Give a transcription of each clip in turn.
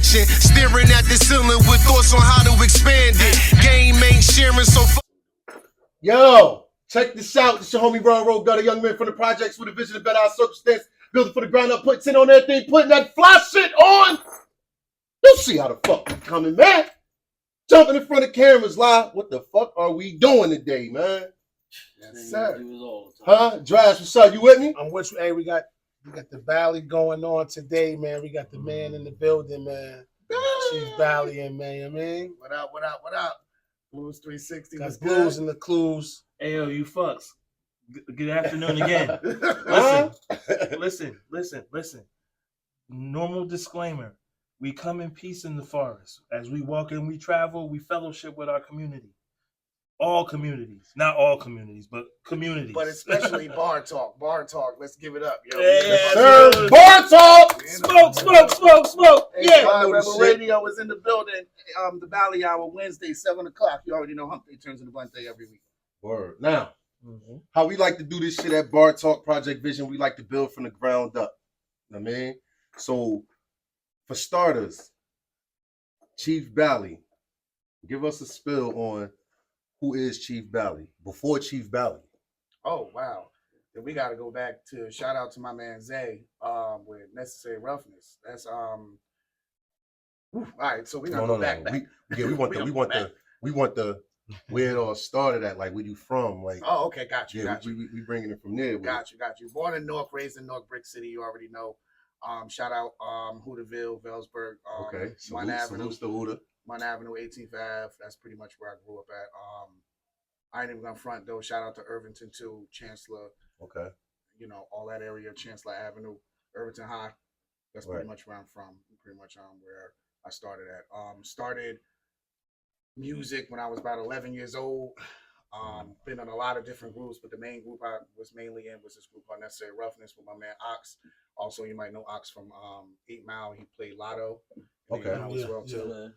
mansion, staring at the ceiling with thoughts on how to expand it. Game ain't sharing, so Yo, check this out. This your homie Ron Road Gutter, young man from the projects with a vision of better our circumstance, building for the ground up, putting 10 on everything, putting that fly shit on. You see how the fuck we coming, man. Jumping in front of cameras live. What the fuck are we doing today, man? Yes, sir. Huh? Drash, what's up? You with me? I'm with you. Hey, we got the Bali going on today, man. We got the man in the building, man. Chief Bali in, man. You know what I mean? What up, what up, what up? Blues 360. Got blues and the clues. Hey, yo, you fucks. Good afternoon again. Listen. Normal disclaimer. We come in peace in the forest. As we walk and we travel, we fellowship with our community. All communities. Not all communities, but communities. But especially Bar Talk. Bar Talk. Let's give it up, yo. Yes, sir. Bar Talk! Smoke. Hey, Yeah. Rebel Radio is in the building. The Valley Hour, Wednesday, 7 o'clock. You already know Hump Day turns into Blunt Day every week. Word. Now, how we like to do this shit at Bar Talk Project Vision, we like to build from the ground up. You know what I mean? So, for starters, Chief Bali, give us a spill on who is Chief Bali, before Chief Bali. Oh, wow. Then we got to go back to shout out to my man Zay with Necessary Roughness. That's all right, so we got to go back. We want the where it all started at, like where you from, like. Oh, okay, got you. We bringing it from there. Got you. Born in North, raised in North Brick City. You already know. Shout out Hooterville, Velsburg. Okay. Mount Avenue. Salutes to Hooter. Mount Avenue, 18th Ave. That's pretty much where I grew up at. I ain't even gonna front though. Shout out to Irvington too, Chancellor. Okay. You know, all that area, Chancellor Avenue, Irvington High. That's pretty much where I'm from. Pretty much where I started at. Started music when I was about 11 years old. Been in a lot of different groups, but the main group I was mainly in was this group called Necessary Roughness with my man Ox. Also, you might know Ox from 8 Mile. He played Lotto. Okay. As well too.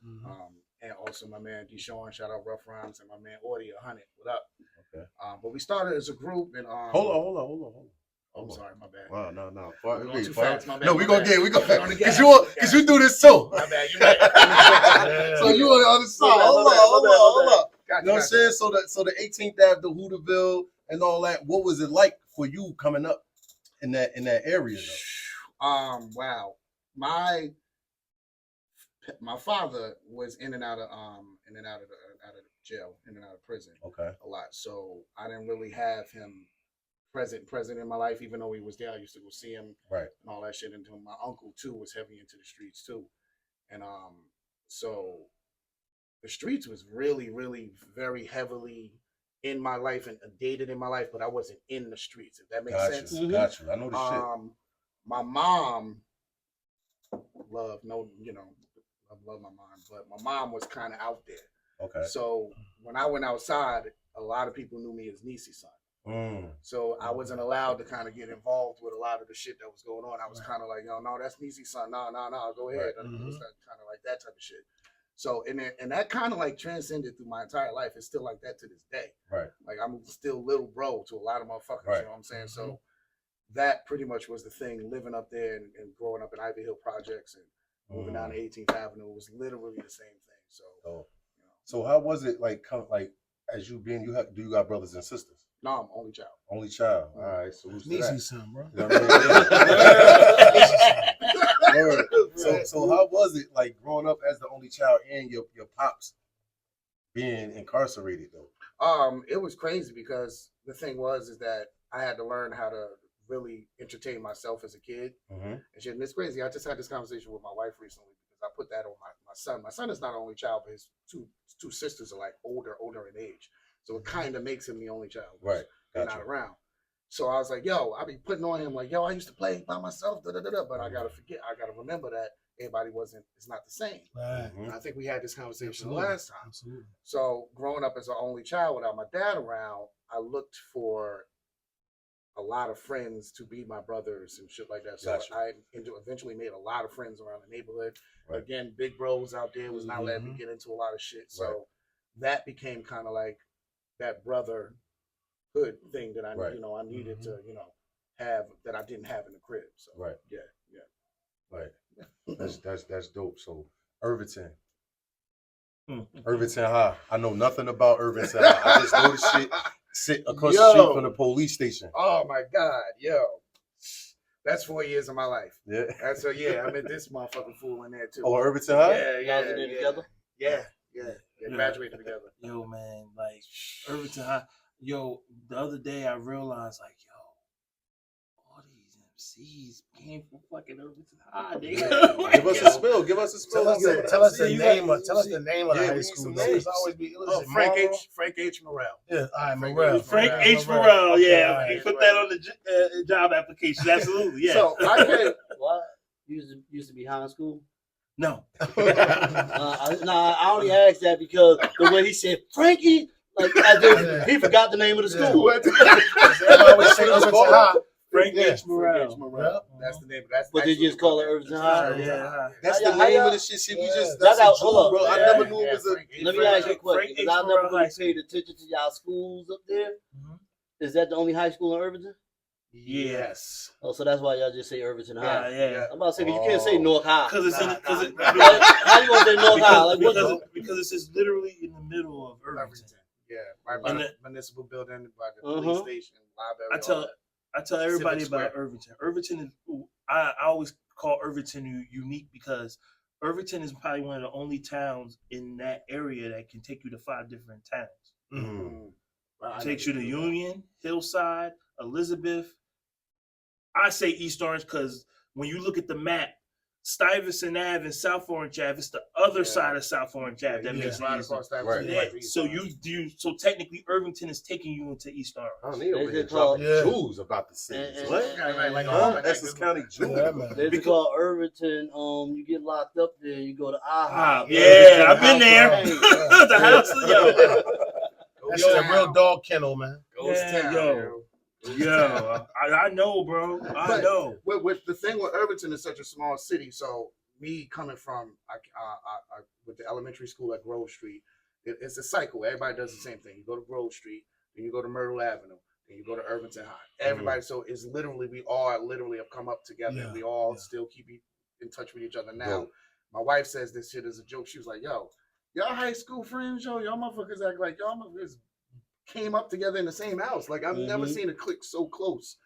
And also my man Deshaun, shout out Rough Rhymes, and my man Audie 100. What up? Okay. But we started as a group and hold on. I'm sorry, my bad. Wow, no. Too fast, my bad. No, we gonna get Cause you do this too. My bad, you right. So you on the other side. Hold up. Gotcha, You know what I'm saying? So the 18th Ave, the Hooterville, and all that. What was it like for you coming up in that area though? Wow. My father was in and out of jail, in and out of prison. Okay. A lot. So I didn't really have him present in my life, even though he was there. I used to go see him, right, and all that shit. And my uncle too was heavy into the streets too, and so the streets was really, really very heavily in my life and dated in my life, but I wasn't in the streets. If that makes sense. Got you. I know the shit. My mom I love my mom, but my mom was kind of out there. Okay. So when I went outside, a lot of people knew me as Nisi's son. So I wasn't allowed to kind of get involved with a lot of the shit that was going on. I was kind of like, no, that's Nisi's son. No, go ahead. It was kind of like that type of shit. So and that kind of like transcended through my entire life. It's still like that to this day. Right. Like I'm still little bro to a lot of motherfuckers. Right. You know what I'm saying? So that pretty much was the thing. Living up there and growing up in Ivy Hill Projects and moving down to 18th Avenue was literally the same thing. So. So how was it like? As you being, do you got brothers and sisters? No, I'm only child. Only child. All right. So who's Nisi's son, bro. You know what I mean? So how was it like growing up as the only child and your pops being incarcerated though? It was crazy because the thing is that I had to learn how to really entertain myself as a kid and shit. And it's crazy. I just had this conversation with my wife recently because I put that on my son. My son is not an only child, but his two sisters are like older in age. So it kind of makes him the only child. Right. Gotcha. Not around. So I was like, yo, I be putting on him like, yo, I used to play by myself, but I gotta remember that everybody it's not the same. Right. I think we had this conversation last time. Absolutely. So growing up as an only child without my dad around, I looked for a lot of friends to be my brothers and shit like that. So I eventually made a lot of friends around the neighborhood. Right. Again, big bros out there was not letting me get into a lot of shit. So that became kind of like that brotherhood thing that I needed to have that I didn't have in the crib. So yeah. Right. That's dope. So Irvington. Irvington High. I know nothing about Irvington High. I just know the shit sit across the street from the police station. Oh my God, yo. That's 4 years of my life. Yeah. That's so I met this motherfucking fool in there too. Oh, Irvington High? Yeah. Y'all was in there together? Yeah. Graduated together. Yo, man, like Irvington High. Yo, the other day I realized, like, yo, all these MCs came from fucking Irvington High. Nigga. Give us a spill. Give us a spill. Tell us the You name got- of the Yeah, high we need school. some Though. names. It's always be Frank H. Morrell. Yeah, all right, Morrell. Frank H. Morrell. Morrell, Okay, yeah. all right. You put that on the job application, absolutely, yeah. So I came. What? Used to be high school? No. I only asked that because the way he said Frankie, like as if he forgot the name of the school. Everybody always say Irvington High. Frank Yeah. H. Morrell. That's the name. That's But they just call it Irvington High. Yeah. That's How the y'all- name how of the shit. Shit, we y'all- just Y'all that's a got- jewel, hold up. bro. I Yeah, never knew it was a. Let me ask you a Frank question H. because I Morrell never High really School. paid attention to y'all schools up there. Mhm. Is that the only high school in Irvington? Yes. Oh, so that's why y'all just say Irvington High. Yeah. I'm about to say 'cause you can't say North High. Because it's in How because you gonna say North High? Like what? because it's just literally in the middle of Irvington. Irvington. Yeah, right by And the municipal building, by the Uh-huh. police station, library. I tell everybody Civic about Square. Irvington. Irvington is I always call Irvington unique because Irvington is probably one of the only towns in that area that can take you to 5 different towns. Mm. Wow, It takes you to Union, Hillside, Elizabeth. I say East Orange because when you look at the map, Stuyvesant Ave and South Orange Ave, it's the other side of South Orange Ave that makes it right easy. across that Right. way. Yeah, so technically Irvington is taking you into East Orange. I don't need over They here just call- dropping Yeah. jewels about the city. And- What? Right, like Essex County jewels. Yeah, man. They just call Irvington. You get locked up there. You go to IHOP. Yeah, I've been there. Hey, The house, yo. That's a real dog kennel, man. Ghost Yeah, town, yo. Yo, I know, bro. I But- know. With the thing with Irvington is such a small city, so me coming from I with the elementary school at Grove Street, it's a cycle. Everybody does the same thing. You go to Grove Street, then you go to Myrtle Avenue, then you go to Irvington High. Everybody, so it's literally we all literally have come up together. Yeah, We all yeah. still keep in touch with each other now. Yo. My wife says this shit as a joke. She was like, "Yo, y'all high school friends, yo, y'all motherfuckers act like y'all motherfuckers came up together in the same house. Like I've never Mhm. seen a clique so close."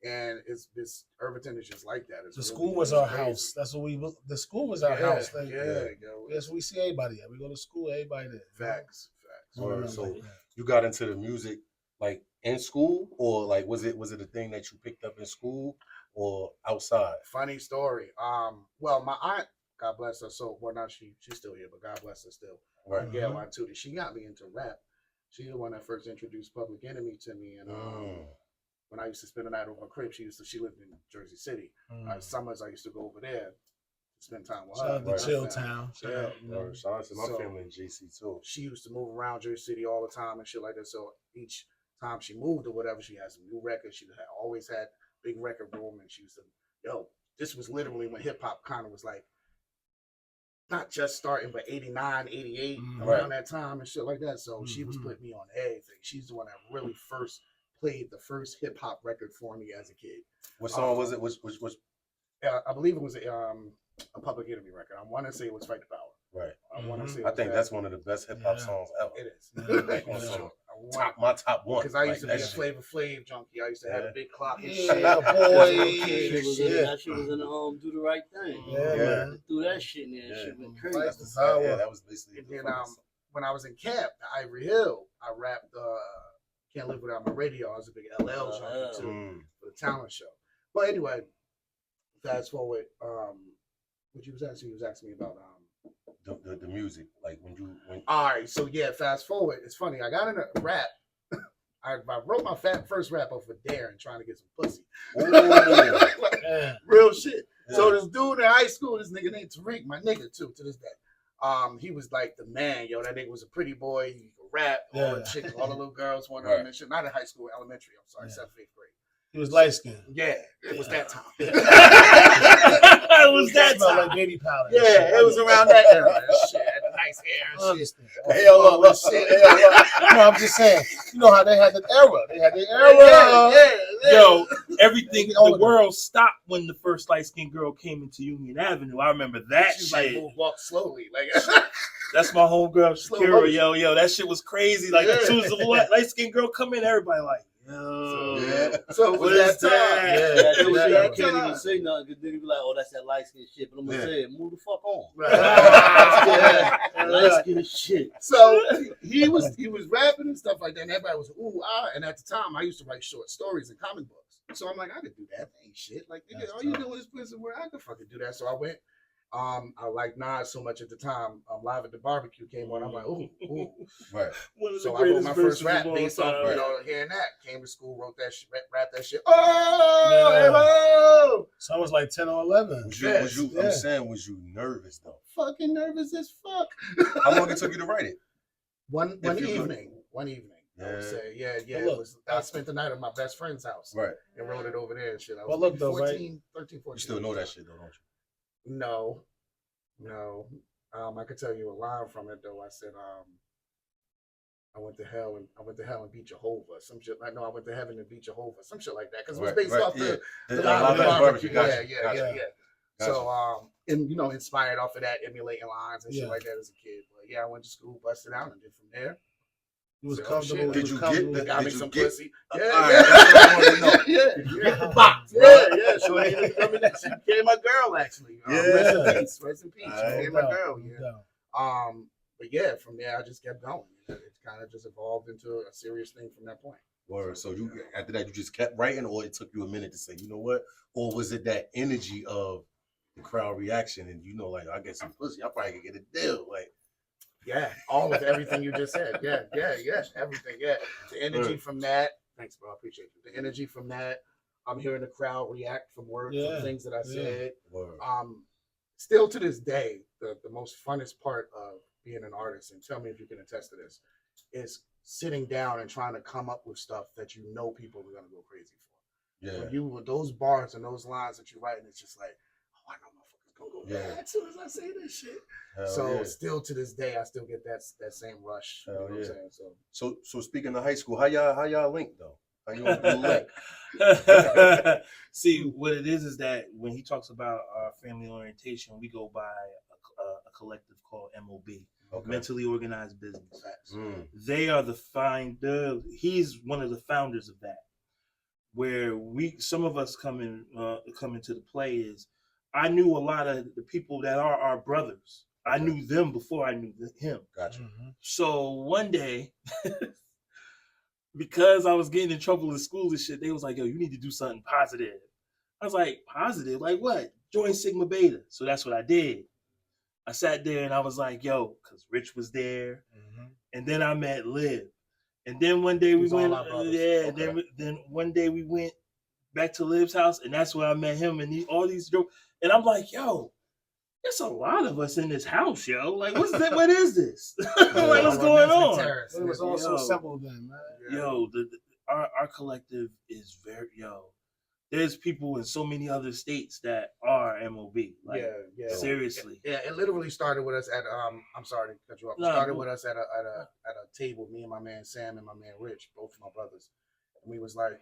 And it's Irvington is just like that. It's The really- school was it's our crazy. house. That's what the school was our Yeah, house. Like, yeah, yo. That's where we see everybody at. We go to school, everybody there. Facts. Word. So you got into the music like in school, or like was it a thing that you picked up in school or outside? Funny story. Well, my aunt, God bless her. So, well, not she's still here, but God bless her still. Right. Yeah, my Tootie. She got me into rap. She's the one that first introduced Public Enemy to me, and when I used to spend the night over her crib, she lived in Jersey City. Summers I used to go over there to spend time with Shout her. out to Right. Chill Town. Shout Yeah. out, Word. Shout out to my So- family in JC too. She used to move around Jersey City all the time and shit like that. So each time she moved or whatever, she had some new records. She had always had big record room, and she used to, this was literally when hip hop kind of was like not just starting, but 89, 88, Mhm. around Right. that time and shit like that. So she was Mhm. putting me on everything. She's the one that really first played the first hip hop record for me as a kid. What song was it? Which I believe it was a Public Enemy record. I want to say it was Fight the Power. right? I want to say. it I was think that. that's one of the best hip hop Yeah. songs ever. It is. Yeah. Like, Yeah. so, My top one. because I used to Like, be a that shit. Flavor Flav junkie. I used to have a Yeah. big clock and Yeah, shit. boy. That shit was in Do the Right Thing. Yeah, Yeah. man. Threw that shit in there. Yeah. Shit went Right. crazy. That's the power. Yeah, that was basically. And then when I was in camp at Ivory Hill, I rapped Can't Live Without My Radio. I was a big LL junkie too for the talent show. But anyway, fast forward, what you was asking me about the music, like when all right, so yeah, fast forward. It's funny. I got in a rap. I wrote my first rap off of Darren trying to get some pussy. Like, Yeah. real shit. Yeah. So this dude in high school, this nigga named Tariq, my nigga too, to this day. He was like the man, yo. That nigga was a pretty boy. He could rap. All the chicks, all the little girls wanted him and shit. Not in high school, elementary. I'm sorry, 7th, 8th grade. He was light skinned. Yeah, it was that time. It was that Smelled time. like baby powder. Yeah, it was around that era. Shit, had nice hair and understand. Hey, yo, look. No, I'm just saying. You know how they had that era. They had their era. Yo, everything, Get the older. world stopped when the first light-skinned girl came into Union Avenue. I remember that She's shit. like walk slowly, like That's my homegirl, Slow Shakira. motion. Yo, that shit was crazy. Like, as soon as the light-skinned girl come in, everybody like, yo. So What was is that time? that? Yeah, they was Yeah. I can't even say nothing because they be like, oh, that's that light skin shit. But I'm gonna say it, move the fuck on. Light skin shit. So he was rapping and stuff like that, and everybody was ooh ah. And at the time, I used to write short stories and comic books. So I'm like, I could do that. That ain't shit. Like, nigga, all you doing is putting somewhere I could fucking do that. So I went. I like Nas so much at the time. Live at the Barbecue came on. I'm like, ooh. Right. One of the So I wrote greatest my verses first rap of all based off, time. hearing that. Came to school, wrote that shit, rapped that shit. Oh, So I was like 10 or 11. Was you, Yeah. I'm saying, was you nervous though? fucking nervous as fuck. How long it took you to write it? One If you evening. I Yeah. would say, yeah. Well, It was. I spent the night at my best friend's house Right. and wrote it over there and shit. I was Well, look, maybe though, 13, 14. You still know that shit though, don't you? No. I could tell you a line from it though. I said, I went to hell and beat Jehovah. Some shit like no, I went to heaven and beat Jehovah. Some shit like that. Because it was based off the The Live Live at the at the Barbecue. Gotcha. Yeah. Gotcha. So and inspired off of that, emulating lines and shit Yeah. like that as a kid. But yeah, I went to school, busted out, and did from there. It was So, comfortable. shit. Did you get the- Got me Did you some get- pussy. Yeah, All right, that's what I want to know. yeah. Get the box, Yeah. So she became my girl actually. Yeah. Rest in peace. She All right. became my girl. Yeah. But yeah, from there I just kept going. It kind of just evolved into a serious thing from that point. Word. So you after that you just kept writing, or it took you a minute to say, you know what? Or was it that energy of the crowd reaction and like I get some pussy, I probably could get a deal. Like Yeah, all of everything you just said. Yeah, everything. Yeah, the energy from that. Thanks, bro. I appreciate you. The energy from that. I'm hearing the crowd react from words from things that I said. word. Still to this day, the most funnest part of being an artist, and tell me if you can attest to this, is sitting down and trying to come up with stuff that you know people are gonna go crazy for. Yeah. With those bars and those lines that you're writing, it's just like, oh, I know motherfuckers gonna go Yeah. mad as soon as I say this shit. Hell So yeah. still to this day, I still get that same rush. Hell you know what I'm yeah. saying? So So speaking of high school, how y'all link though? How you link? See, what it is that when he talks about our family orientation, we go by a collective called MOB, Okay. Mentally Organized Business. Mm. They are he's one of the founders of that. Where some of us come into the play is, I knew a lot of the people that are our brothers. I knew them before I knew him. Gotcha. So one day, because I was getting in trouble in school and shit, they was like, yo, you need to do something positive. I was like, positive? Like what? Join Sigma Beta. So that's what I did. I sat there and I was like, yo, because Rich was there. And then I met Liv. And then one day we These all went, our brothers. Okay. Then one day we went back to Liv's house, and that's where I met him and all these jokes. And I'm like, yo, there's a lot of us in this house, yo. Like, what's that? What is this? Like, what's going on? It was all so simple then, man. Yo, our collective is very, there's people in so many other states that are MOB. Like, yeah. seriously. Yeah, it literally started with us at I'm sorry to cut you off. It started with us at a table, me and my man Sam and my man Rich, both my brothers. And we was like,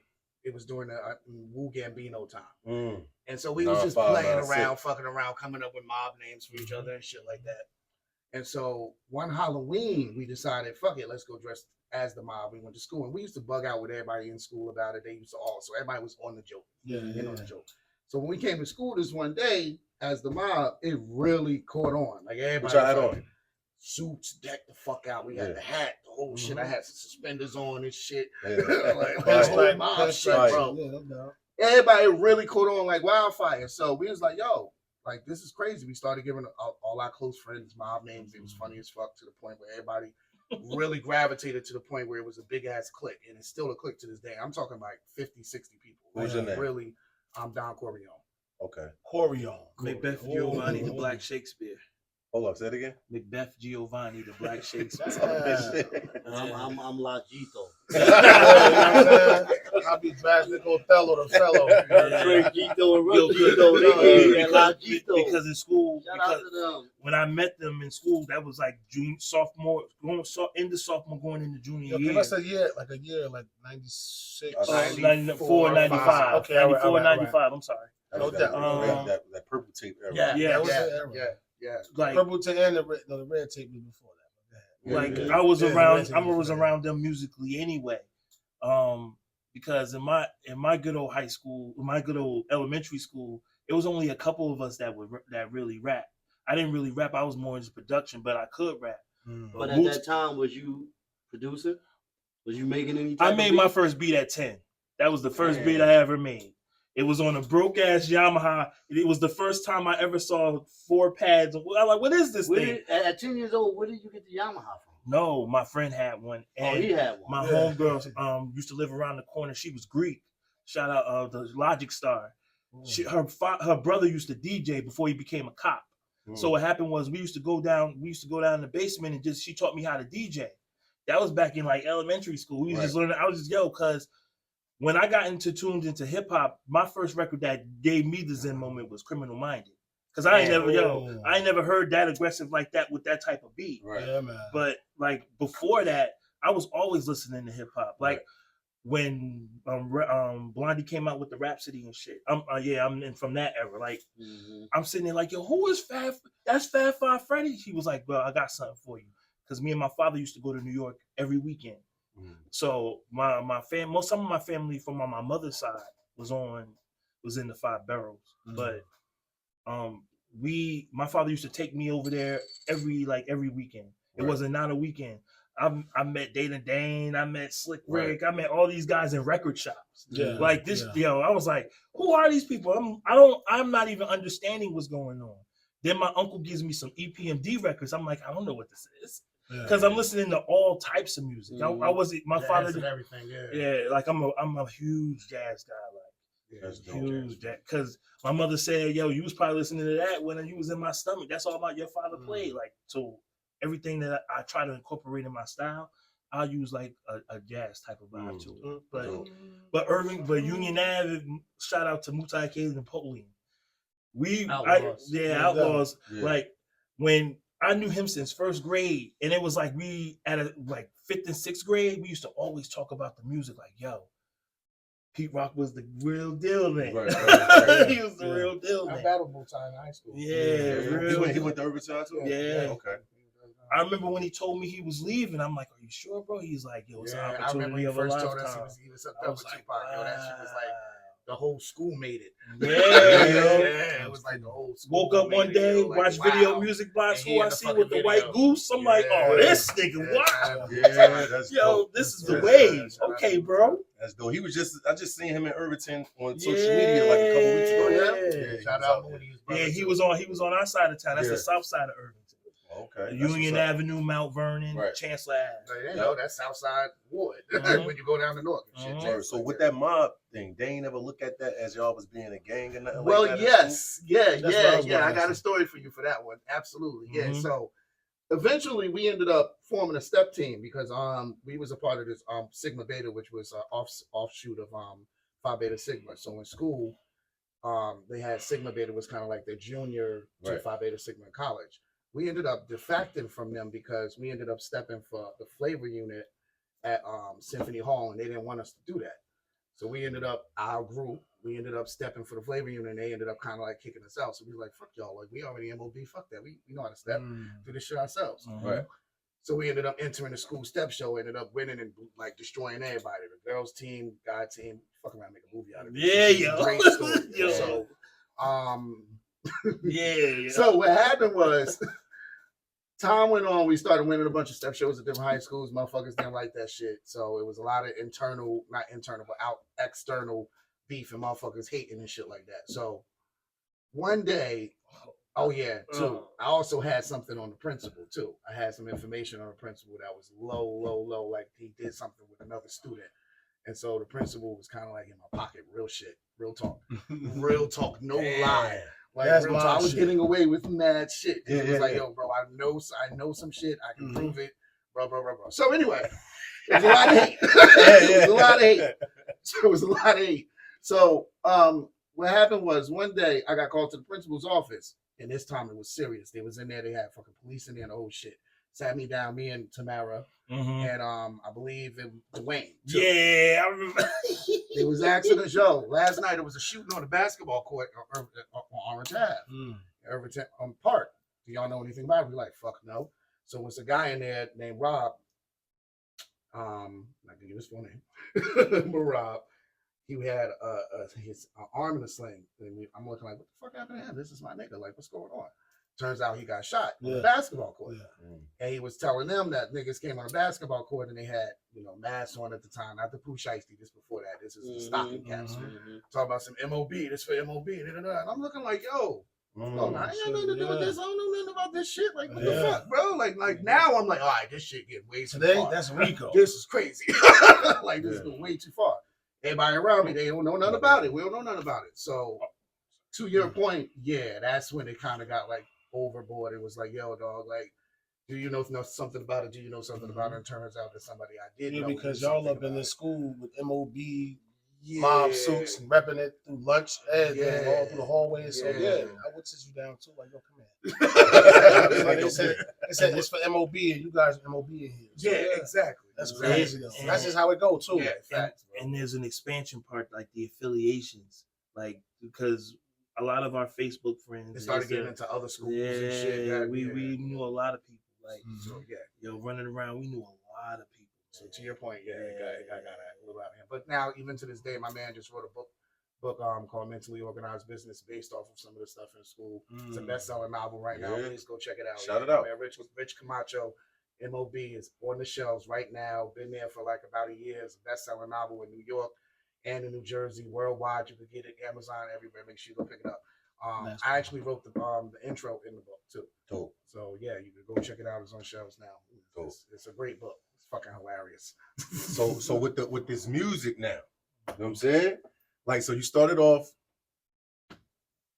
it was during the Wu Gambino time. And so we was just playing around, fucking around, coming up with mob names for each other and shit like that. And so one Halloween, we decided, fuck it, let's go dress as the mob. We went to school, and we used to bug out with everybody in school about it. They used to so everybody was on the joke. On the joke. So when we came to school this one day as the mob, it really caught on. Like everybody What y'all had on? Suits, decked the fuck out. We had the hat, the whole shit. I had some suspenders on and shit. Yeah. Like whole mob shit, bro. Everybody really caught on like wildfire. So we was like, yo, like this is crazy. We started giving all our close friends mob names. It was funny as fuck to the point where everybody really gravitated to the point where it was a big ass clique, and it's still a clique to this day. I'm talking like 50, 60 people. Who's your name? Really, I'm Don Corion. Okay. Corion. Macbeth Giovanni, the Black Shakespeare. Hold on, say it again. Macbeth Giovanni, the Black Shakespeare. I'm Lagito. I'll be drastic Othello, the fellow. Gito and Yo, Gito, because in school, Shout out to them. when I met them in school, that was like sophomore, into sophomore, going into junior Yo, year. give us a year, like 96. 94, 95. Okay, 94, all right. 95. I'm sorry. No doubt. That purple tape era. Yeah. That was the era. Yeah. Like, Purple tape and the red tape was before that. like I was around them musically anyway. Because in my good old high school, my good old elementary school, it was only a couple of us that really rap. I didn't really rap. I was more into production, but I could rap. But at that time, was you producing? Was you making any type I made my first beat at 10. That was the first beat I ever made. It was on a broke ass Yamaha. It was the first time I ever saw 4 pads. I'm like, what is this thing? At 10 years old, where did you get the Yamaha from? No, my friend had one. And he had one. My homegirl used to live around the corner. She was Greek. Shout out the Logic Star. Her brother used to DJ before he became a cop. So what happened was we used to go down in the basement and she taught me how to DJ. That was back in like elementary school. We just learning. I was just because when I got tuned into hip hop, my first record that gave me the Zen moment was Criminal Minded. Cause I ain't never heard that aggressive like that with that type of beat. Right. Yeah, man. But like before that, I was always listening to hip hop. Like when Blondie came out with the Rhapsody and shit. I'm in from that era. Like I'm sitting there like, yo, who is Fab? That's Fab Five Freddy. He was like, well, I got something for you. Cause me and my father used to go to New York every weekend. So some of my family from my mother's side was in the 5 Boroughs. But my father used to take me over there every weekend. It wasn't not a weekend. I met Dana Dane, I met Slick Rick, I met all these guys in record shops. Like this, I was like, who are these people? I'm not even understanding what's going on. Then my uncle gives me some EPMD records. I'm like, I don't know what this is. Because I'm listening to all types of music. I wasn't my father did everything. Like I'm a huge jazz guy. Like huge jazz. Because my mother said, yo, you was probably listening to that when you was in my stomach. That's all about your father played. Like, so everything that I try to incorporate in my style, I'll use like a jazz type of vibe to it. But Union Ave, shout out to Mutai K and Napoleon. Outlaws. Like when I knew him since first grade, and it was like we at like 5th and 6th grade, we used to always talk about the music. Like, yo, Pete Rock was the real deal then. He was the real deal then. I battled Mutai in high school. He went to Irvington too? Yeah. Okay. I remember when he told me he was leaving. I'm like, "Are you sure, bro?" He's like, "Yo, it's an opportunity of a lifetime." He was up there with Tupac. Yo, that shit was like the whole school made it. It was like the whole school. Woke up one day, watched Video Music Box. Who I see with the white goose? I'm like, "Oh, this nigga, what? That's yo, dope. this is the wave." Okay, bro. That's dope. I just seen him in Irvington on social media like a couple weeks ago. Shout out Moody. Yeah, he was on our side of town. That's the south side of Irvington. Okay. Union Avenue, Mount Vernon, Chancellor Ave. That's Southside Ward when you go down the north. So with that mob thing, they ain't ever look at that as y'all was being a gang or nothing well, like that? Yes. I got a story for you for that one. Absolutely. Yeah. So eventually we ended up forming a step team because we was a part of this Sigma Beta, which was an offshoot of Phi Beta Sigma. So in school, they had Sigma Beta was kind of like the junior to Phi Beta Sigma in college. We ended up defecting from them because we ended up stepping for the flavor unit at Symphony Hall, and they didn't want us to do that. So we ended up, our group, we ended up stepping for the flavor unit, and they ended up kind of like kicking us out. So we were like, fuck y'all, like we already MOB, fuck that. We know how to step, do this shit ourselves. Right. So we ended up entering the school step show, ended up winning and like destroying everybody. The girls team, guy team, fuck around, make a movie out of it. Yeah, Great story. So, So what happened was, time went on. We started winning a bunch of step shows at different high schools. Motherfuckers didn't like that shit. So it was a lot of external beef and motherfuckers hating and shit like that. So one day, I also had something on the principal too. I had some information on the principal that was low. Like he did something with another student. And so the principal was kind of like in my pocket, real shit, real talk, no lie. Like real talk. I was getting away with mad shit. It was like, yo, bro, I know some shit. I can prove it, bro. So anyway, it was a lot of hate. So it was a lot of hate. So what happened was one day I got called to the principal's office, and this time it was serious. They was in there. They had fucking police in there and the whole shit. Sat me down, me and Tamara, and I believe it was Dwayne. Too. Yeah, I remember. They was asking us, yo, last night there was a shooting on the basketball court on Orange Ave, Irvington Park. Do y'all know anything about it? We like, fuck no. So it's a guy in there named Rob. I'm not gonna give his full name, but Rob. He had his arm in a sling. And I'm looking like, what the fuck happened to him? This is my nigga. Like, what's going on? Turns out he got shot on the basketball court. And he was telling them that niggas came on the basketball court and they had, masks on at the time. Not the Pooh Shiesty, this before that. This is the stocking caps. Talking about some MOB, this for MOB. And I'm looking like, yo, I ain't got nothing to do with this. I don't know nothing about this shit. Like, what the fuck, bro? Like now I'm like, all right, this shit getting way too far. That's Rico. This is crazy. Like, this is going way too far. Everybody around me, they don't know nothing about it. We don't know nothing about it. So, to your point, yeah, that's when it kind of got like overboard. It was like, yo, dog, like, do you know something about it? Do you know something about it? And it turns out that somebody I did know. Because y'all up in the school with MOB mob suits and repping it through lunch, everything, all through the hallways. So I would sit you down too, like, yo, come here. Like they said it's for MOB and you guys are MOB in here. So, yeah, exactly. That's crazy though. That's just how it goes too. Yeah, and there's an expansion part, like the affiliations, like because a lot of our Facebook friends they started getting into other schools and shit. Yeah, we knew a lot of people. Like, so running around, we knew a lot of people. So to your point, I got a little out here. But now, even to this day, my man just wrote a book called Mentally Organized Business, based off of some of the stuff in school. It's a best-selling novel right now. Please go check it out. Shout it out. Man, Rich Camacho, MOB, is on the shelves right now. Been there for like about a year. It's a best-selling novel in New York and in New Jersey, worldwide. You can get it Amazon, everywhere. Make sure you go pick it up. I actually wrote the intro in the book too. Dope. So yeah, you can go check it out. It's on shelves now. It's a great book. It's fucking hilarious. So with this music now, you know what I'm saying? Like, so you started off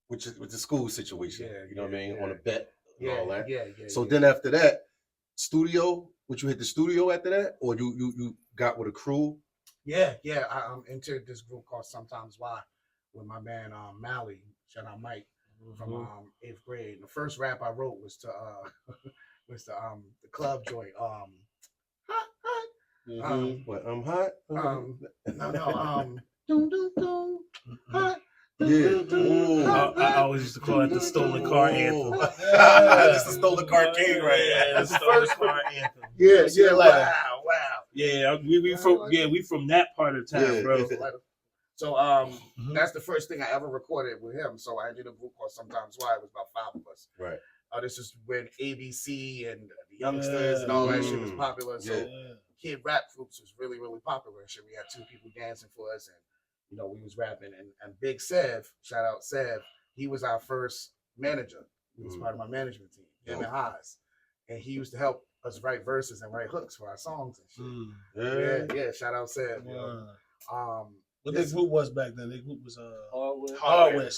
with the school situation. You know what I mean? On a bet and all that. So then after that, studio. Would you hit the studio after that, or you got with a crew? Yeah. I entered this group called Sometimes Why with my man Mally. Shout out Mike from 8th grade. The first rap I wrote was to the club joint. Hot. What? I'm hot. No. Hot. Yeah. I always used to call it the stolen car anthem. That's the stolen car king right here. Yeah, the stolen car anthem. Yeah. Wow. Yeah, we from that part of town, bro. So that's the first thing I ever recorded with him. So I did a group called Sometimes Why. It was about 5 of us. Right. This is when ABC and the youngsters and all that shit was popular. So kid rap groups was really, really popular and shit. We had 2 people dancing for us, and we was rapping. And Big Sev, shout out Sev, he was our first manager. He was part of my management team, him and Haas. And he used to help us write verses and write hooks for our songs and shit. Yeah. Shout out Sev. What their group was back then? Their group was Hardware.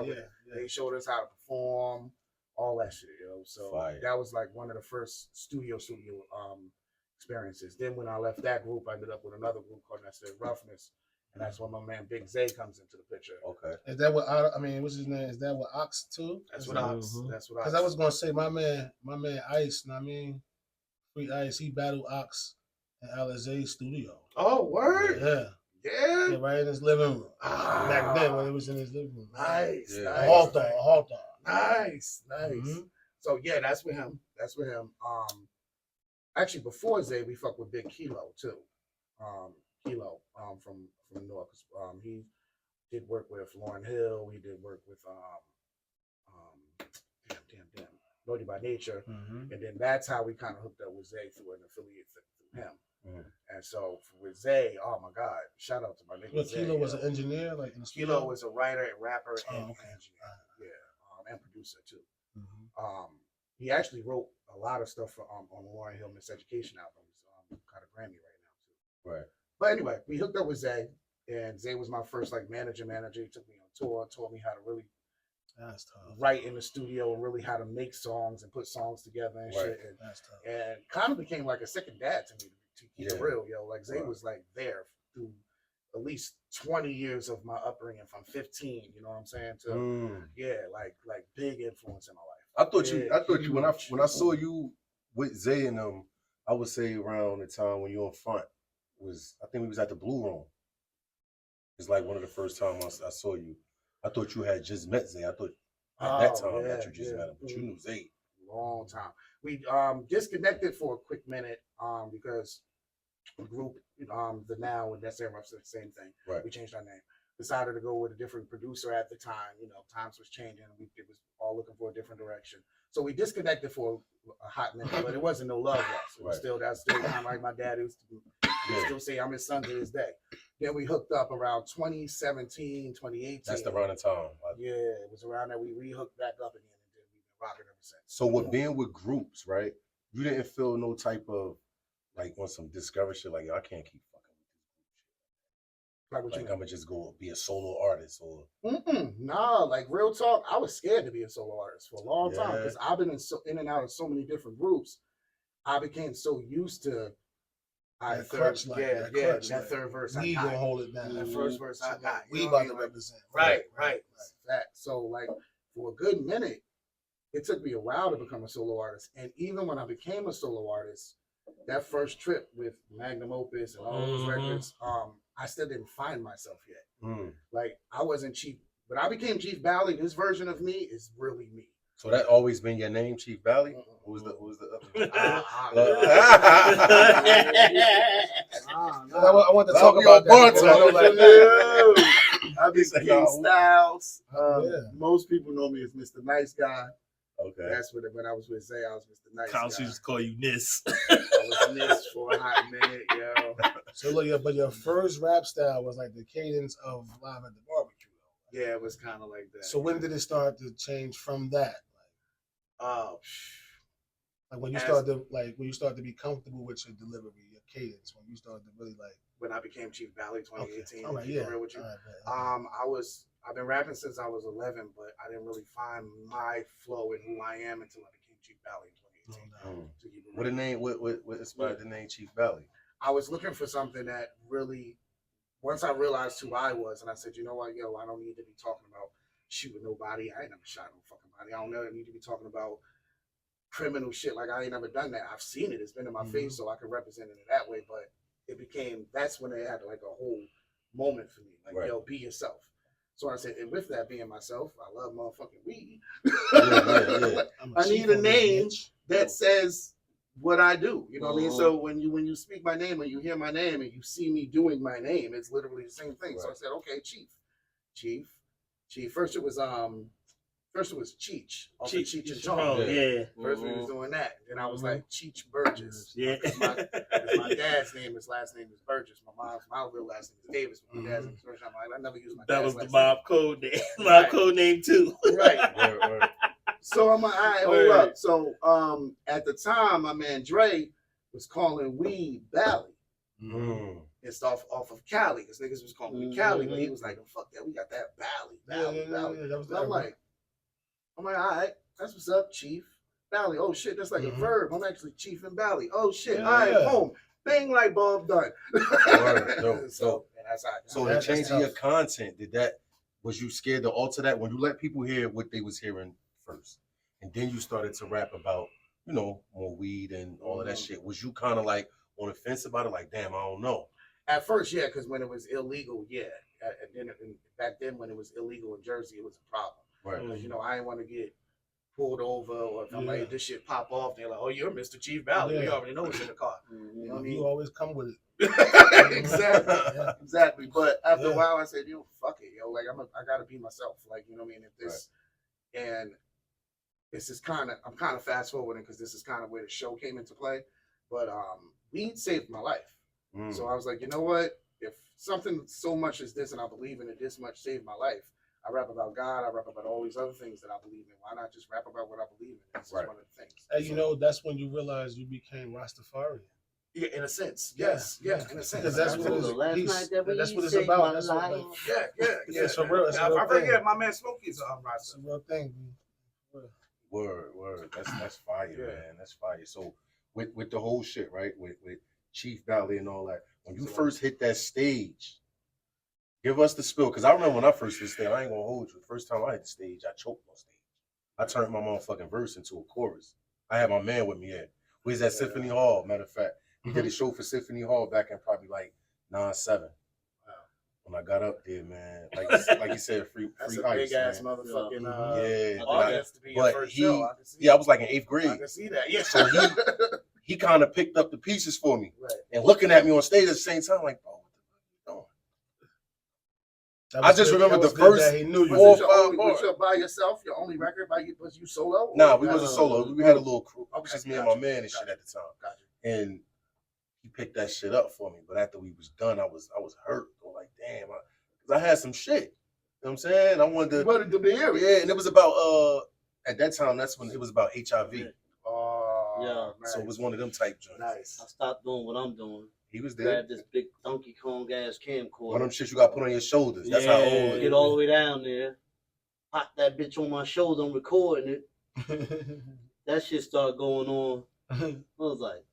Yeah. They showed us how to perform, all that shit, So that was like one of the first studio experiences. Then when I left that group, I ended up with another group called Roughness, and that's when my man Big Zay comes into the picture. Okay. Is that what what's his name? Is that what Ox too? That's what Ox. That's what Ox. Because I was gonna say my man Ice. Free Ice. He battled Ox in Alizé's studio. Oh, word. Yeah, right in his living room. Back then, when it was in his living room. Nice. Hawthorne. Nice. So yeah, that's with him. Actually, before Zay, we fucked with Big Kilo too. Kilo from North. He did work with Lauryn Hill. He did work with damn. Naughty by Nature. And then that's how we kind of hooked up with Zay through an affiliate through him. And so with Zay, oh my God, shout out to my nigga. Well, Kilo was an engineer, like in the studio? Kilo was a writer and rapper and engineer, and producer too. He actually wrote a lot of stuff for on Lauryn Hill Miseducation albums, kind of Grammy right now too. Right. But anyway, we hooked up with Zay, and Zay was my first like manager. He took me on tour, taught me how to really write in the studio, and really how to make songs and put songs together and shit. And, that's tough. And kind of became like a second dad to me, to keep it real, Like Zay was like there through at least 20 years of my upbringing from 15, you know what I'm saying? To like big influence in my life. I thought you huge. when I saw you with Zay and them, I would say around the time when you were in front I think we was at the Blue Room. It's like one of the first times I saw you. I thought you had just met Zay. I thought at that time that you just met him, but you knew Zay. Long time. We disconnected for a quick minute because the group the Now and That's the same thing. Right. We changed our name. Decided to go with a different producer at the time. You know, times was changing. It was all looking for a different direction. So we disconnected for a hot minute, but it wasn't no love lost. It was that's still kind of like my dad used to still say I'm his son to this day. Then we hooked up around 2017, 2018. That's the running time. Yeah, it was around that we re-hooked back up again, and then we've been rocking ever since. So with being with groups, right? You didn't feel no type of like on some discouraged shit, like, yo, I can't keep fucking with this group shit. Like I'm gonna just go be a solo artist or Nah, like real talk, I was scared to be a solo artist for a long time because I've been in and out of so many different groups. I became so used to that third verse. We gonna hold it down. That first verse I got. We about to represent. Right. That. So like for a good minute, it took me a while to become a solo artist. And even when I became a solo artist, that first trip with Magnum Opus and all those records, I still didn't find myself yet. Like I wasn't Chief, but I became Chief Bali. This version of me is really me. So that always been your name, Chief Bali? Who was the other? I want to talk about that. I became Styles. Most people know me as Mr. Nice Guy. Okay. That's when I was with Zay, I was Mr. Nice Guy. Counts used to call you Nis. I was Nis for a hot minute, yo. So look, but your first rap style was like the cadence of Live at the Barbecue. Yeah, it was kind of like that. So when did it start to change from that? Like when you start to be comfortable with your delivery, your cadence, when you started to really like. When I became Chief Bali 2018. Okay. All right, yeah. Real with you. All right, I've been rapping since I was 11, but I didn't really find my flow and who I am until I became Chief Bali in 2018. What the name? What inspired the name Chief Bali? I was looking for something that really, once I realized who I was, and I said, you know what, yo, I don't need to be talking about shooting nobody. I ain't never shot no fucking body. I don't never need to be talking about criminal shit. Like I ain't never done that. I've seen it. It's been in my face, so I can represent it in that way. But that's when it had like a whole moment for me. Like, yo, be yourself. So I said, and with that being myself, I love motherfucking weed. I need a name that says what I do. You know what I mean? So when you speak my name and you hear my name and you see me doing my name, it's literally the same thing. Right. So I said, okay, Chief. First it was Cheech. Cheech and Chong. First we was doing that. Then I was like Cheech Burgess. Yeah. My dad's name, his last name is Burgess. My real last name is Davis. But my dad's name is Burgess. I'm like, I never use my dad's last name. That was the mob code name. Mob code name too. Right. So I'm like, all right, hold up. So at the time, my man Dre was calling weed Bali. It's off of Cali, because niggas was calling me Cali, but he was like, oh, fuck that, we got that Bali. I'm like, all right, that's what's up, Chief. Bali, oh shit, that's like a verb. I'm actually Chief and Bali. Oh shit, all right, boom. Bing, light bulb, done. So the change in your content, was you scared to alter that when you let people hear what they was hearing first? And then you started to rap about, more weed and all of that shit. Was you kind of like on the fence about it? Like, damn, I don't know. At first, yeah, because when it was illegal, yeah. And back then, when it was illegal in Jersey, it was a problem. Right. Because, I didn't want to get pulled over, or if I'm like, this shit pop off, they're like, oh, you're Mr. Chief Bali. We already know what's in the car. You know what I mean? You always come with it. Exactly. But after a while, I said, yo, fuck it, yo. Like, I got to be myself. Like, you know what I mean? If this, and this is I'm kind of fast forwarding because this is kind of where the show came into play. But weed saved my life. So I was like, you know what? If something so much as this, and I believe in it this much, saved my life, I rap about God, I rap about all these other things that I believe in. Why not just rap about what I believe in? That's one of the things. And that's when you realize you became Rastafarian. Yeah, in a sense. Yes, in a sense. Because that's what it's about. That's what, yeah. It's a real I forget, my man Smokey's Rasta. It's a real thing. Word. That's fire, man. That's fire. So with the whole shit, right? With Chief Bali and all that. When you first hit that stage, Give us the spill, because I remember when I first did stage, I ain't gonna hold you. The first time I hit the stage, I choked on stage. I turned my motherfucking verse into a chorus. I had my man with me at. We was at Symphony Hall, matter of fact. We did a show for Symphony Hall back in probably like 9-7. Wow. When I got up there, man, like you said, free That's free a ice, big ass man. motherfucking Yeah. audience to be your first show. I can see I was like in 8th grade. I can see that. Yeah. So he kind of picked up the pieces for me. Right. And looking at me on stage at the same time, like, bro, what the fuck are you doing? I just remember the first he knew you. Was you by yourself? Your only record? Was you solo? Nah, we wasn't solo. We had a little crew. Okay, Just me and my man and shit at the time. Gotcha. And he picked that shit up for me. But after we was done, I was hurt. I was like, damn, because I had some shit. You know what I'm saying? I wanted to be here. Yeah, and it was about at that time, that's when it was about HIV. Oh, Yeah. nice. So it was one of them type joints. Nice. I stopped doing what I'm doing. He was there. Grab this big Donkey Kong ass camcorder. One of them shit you got put on your shoulders. That's how old. Get all the way down there. Pop that bitch on my shoulder. I'm recording it. That shit started going on. I was like,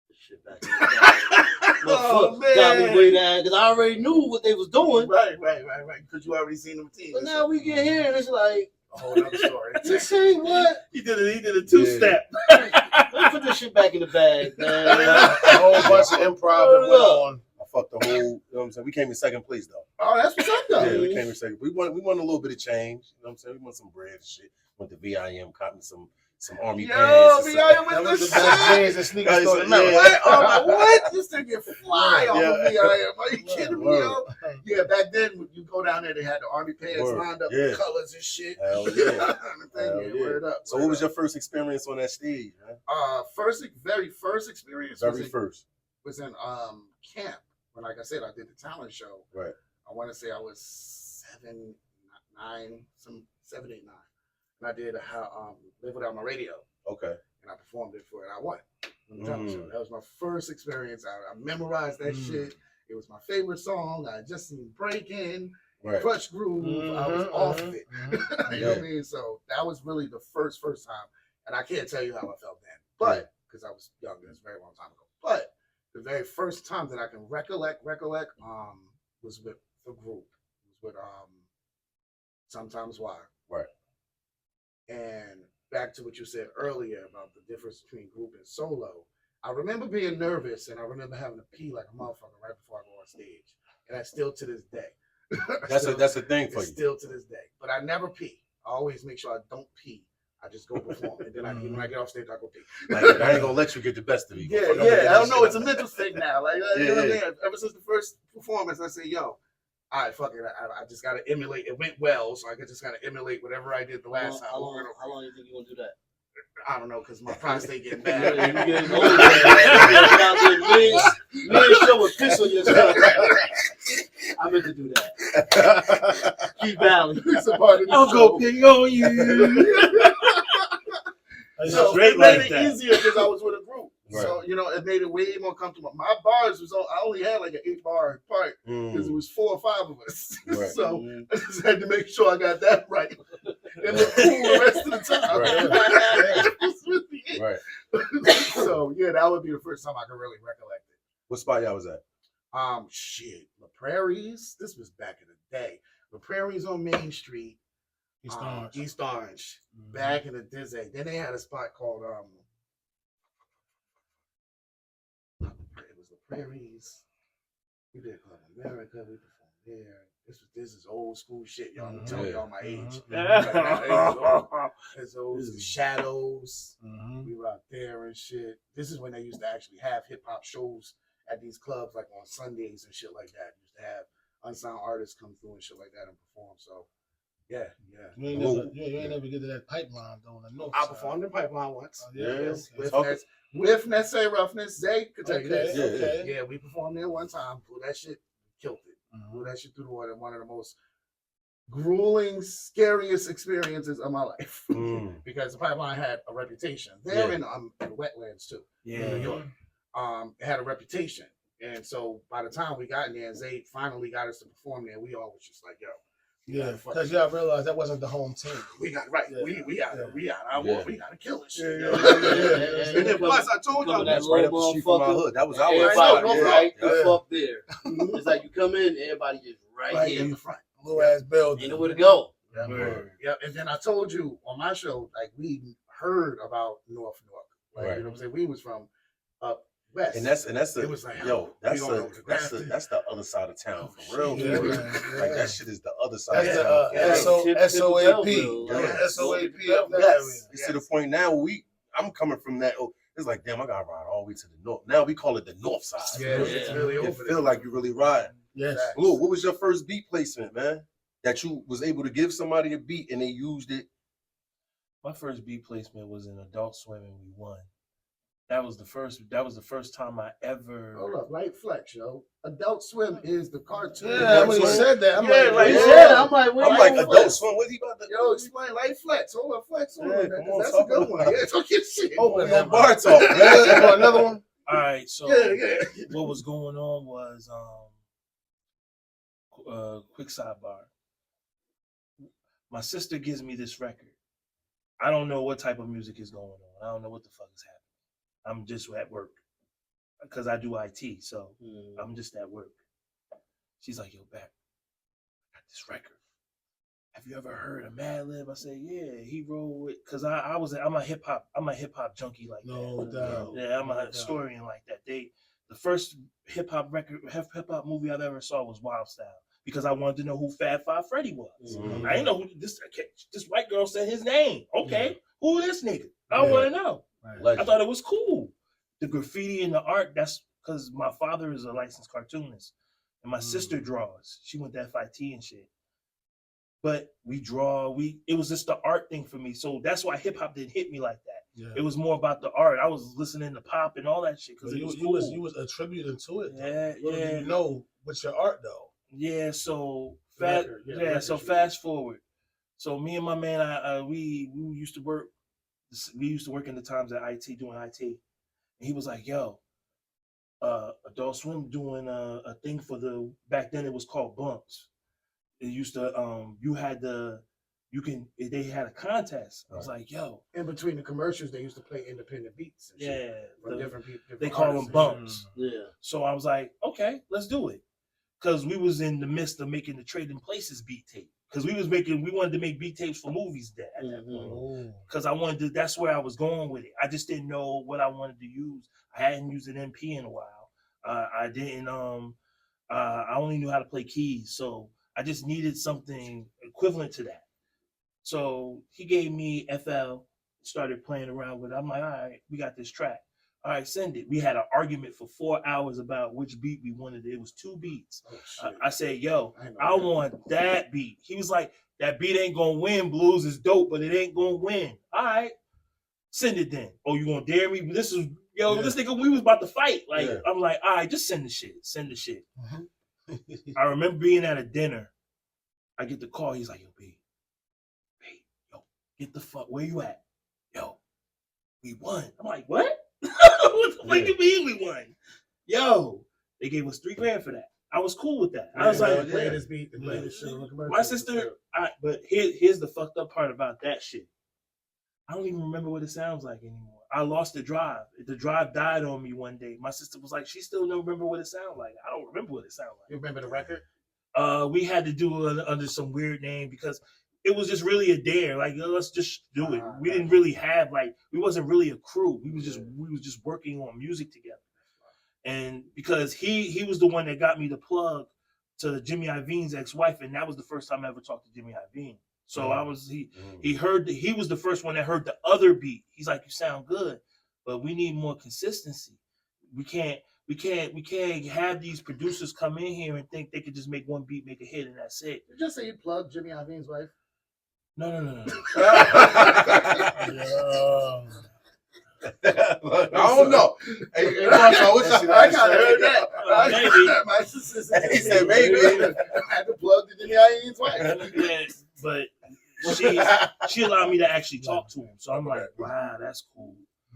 this shit back in the day. Oh, man. Got me way down because I already knew what they was doing. Right. Because you already seen them teams. But now we get here and it's like, a whole other story. this ain't what. He did a two-step. Let me put this shit back in the bag, man. A whole bunch of improv that went on. I fucked the whole, you know what I'm saying? We came in second place though. Oh, that's what's up though. Yeah, we came in second. We won a little bit of change. You know what I'm saying? We won some bread and shit. Went to VIM, caught me some army Yo, pants. VIM That with was the the best shit. jeans and sneakers Guys, store in yeah. America. What? This thing get fly off of VIM. Are you kidding me, Word. yo? Yeah, back then when you go down there, they had the army pants Word. lined up Yeah. with colors and shit. Hell yeah. Hell Yeah, yeah. word up. So what was your first experience on that stage, man? Very first experience Very first. was in camp. When, like I said, I did the talent show. Right. I want to say I was 7, 8, 9. And I did Live Without My Radio. Okay. And I performed it for it. I won on the talent show. That was my first experience. I memorized that shit. It was my favorite song. I just seen Breaking, Right. Crush Groove. I was off of it. You know what I mean? So that was really the first time. And I can't tell you how I felt then. But, because I was young, it was a very long time ago. But the very first time that I can recollect, was with the group. It was with Sometimes Why. Right. And back to what you said earlier about the difference between group and solo. I remember being nervous and I remember having to pee like a motherfucker right before I go on stage. And that's still to this day. That's a thing for you. Still to this day. But I never pee. I always make sure I don't pee. I just go perform. And then when I get off stage, I go pee. Like, I ain't gonna let you get the best of me. Yeah. I don't know. It's a mental thing now. Like, you know what I mean? Ever since the first performance, I say, yo, all right, fuck it. I just got to emulate. It went well, so I just got to emulate whatever I did the last time. How long do you think you're going to do that? I don't know, because my prostate getting bad. You getting older. Man, show a piss on yourself. I meant to do that. Keep Valley. I'll go ping on you. So Straight it made like it that. easier because I was with a group. Right. So, it made it way more comfortable. My bars I only had like an 8-bar part because it was 4 or 5 of us. Right. So I just had to make sure I got that right. And look cool the rest of the time. Right. So yeah, that would be the first time I could really recollect it. What spot y'all was at? The Prairies. This was back in the day. The Prairies on Main Street. East Orange. Back in the Dizzy. Then they had a spot called it was the Prairies. We did Club America. We performed there. This is old school shit, y'all. I'm telling y'all my age. This is Shadows. We were out there and shit. This is when they used to actually have hip hop shows at these clubs, like on Sundays and shit like that. Used to have unsigned artists come through and shit like that and perform. So yeah. You ain't never get to that pipeline though. I performed in Pipeline once. Yes. With Necessary Roughness. Zay could tell you that. Okay. Yeah, we performed there one time. Blew that shit, killed it. Blew that shit through the water. One of the most grueling, scariest experiences of my life. Because the Pipeline had a reputation. They're in the wetlands too. In New York. It had a reputation. And so by the time we got in there and Zay finally got us to perform there, we all was just like, yo, Yeah, because y'all realized that wasn't the home team. We got right. Yeah. We gotta we gotta kill this shit. Yeah, you know? yeah. And then plus I told y'all That's that right Right up the street from my hood. That was our Everybody no just front. right the Yeah. fuck there. It's like you come in, everybody just right here. in the front. Little ass building. Ain't nowhere to go. Yeah, and then I told you on my show, like we heard about North Newark. Like Right. you know what I'm saying? We was from up west. And that's the It was like, yo, we gonna go to Grafton. that's the other side of town for real. Yeah, for real. man, yeah. Like that shit is the other side That's of the town. SOAP. Yeah. SOAP up that Yes. It's Yes. to the point now I'm coming from that. Oh, it's like damn, I gotta ride all the way to the north. Now we call it the north side. Yeah, it's really It over feel there. like you really riding. Yes. Lou, what was your first beat placement, man? That you was able to give somebody a beat and they used it. My first beat placement was in Adult Swim and we won. That was the first time I ever. Hold up, Light Flex, yo. Adult Swim is the cartoon. Yeah, when he said that, I'm Yeah, like, like, You yeah. said, I'm like, wait, I'm like wait, Adult Swim. What he about to? Yo, explain Light Flex. Hold up, Flex. Hold Yeah, on, come on, that's a talk good about one. it. Yeah, talk your shit. Oh, We yeah. on BARTAWK, man. Oh, another one? All right, so Yeah. what was going on was quick sidebar. My sister gives me this record. I don't know what type of music is going on. I don't know what the fuck is happening. I'm just at work because I do IT, so I'm just at work. She's like, "Yo, back, I got this record. Have you ever heard of Madlib?" I said, "Yeah, he rolled with." Because I'm a hip hop junkie like No that. doubt. Yeah, I'm No a doubt. historian like that. The first hip hop movie I've ever saw was Wild Style because I wanted to know who Fab Five Freddy was. I didn't know who this white girl said his name. Okay, who this nigga? I want to know. Right. I thought it was cool. The graffiti and the art. That's because my father is a licensed cartoonist and my sister draws. She went to FIT and shit. But we draw. It was just the art thing for me. So that's why hip hop didn't hit me like that. Yeah. It was more about the art. I was listening to pop and all that shit because it was cool. You was attributing to it. Though. Yeah, Little yeah. do you know with your art though. Yeah, so Record, record so shit. fast forward. So me and my man, we used to work. We used to work in the times at IT doing IT, and he was like, "Yo, Adult Swim doing a thing for the back then it was called Bumps. It used to they had a contest. I was like, yo, In between the commercials, they used to play independent beats. And shit yeah, from different people. they call them bumps. Yeah. So I was like, okay, let's do it. Because we was in the midst of making the Trading Places beat tape. Because we wanted to make beat tapes for movies at that point. Because that's where I was going with it. I just didn't know what I wanted to use. I hadn't used an MP in a while. I didn't, I only knew how to play keys. So I just needed something equivalent to that. So he gave me FL, started playing around with it. I'm like, all right, we got this track. All right, send it. We had an argument for 4 hours about which beat we wanted. It was 2 beats. Oh, I said, yo, I want that beat. He was like, that beat ain't gonna win. Blues is dope, but it ain't gonna win. All right, send it then. Oh, you gonna dare me? This nigga, we was about to fight. Like, I'm like, all right, just send the shit. Send the shit. I remember being at a dinner. I get the call. He's like, yo, B, yo, get the fuck, where you at? Yo, we won. I'm like, what? What the fuck you mean we won? Yo, they gave us $3,000 for that. I was cool with that. I was like, play this beat and play this shit on the commercial. my sister, but here's the fucked up part about that shit. I don't even remember what it sounds like anymore. I lost the drive. The drive died on me one day. My sister was like, she still don't remember what it sounded like. I don't remember what it sounded like. You remember the record? We had to do it under some weird name because it was just really a dare. Like, let's just do it. We didn't really have we wasn't really a crew. We was just working on music together. And because he was the one that got me the plug to Jimmy Iovine's ex-wife, and that was the first time I ever talked to Jimmy Iovine. So he was the first one that heard the other beat. He's like, you sound good, but we need more consistency. We can't have these producers come in here and think they could just make one beat, make a hit, and that's it. You just say you plugged Jimmy Iovine's wife? No. I don't know. Hey, I kind of heard that. Maybe. My sister said, He said maybe. I had to plug Jimmy Iovine's wife. Yeah, but she allowed me to actually talk to him. So I'm like, wow, that's cool.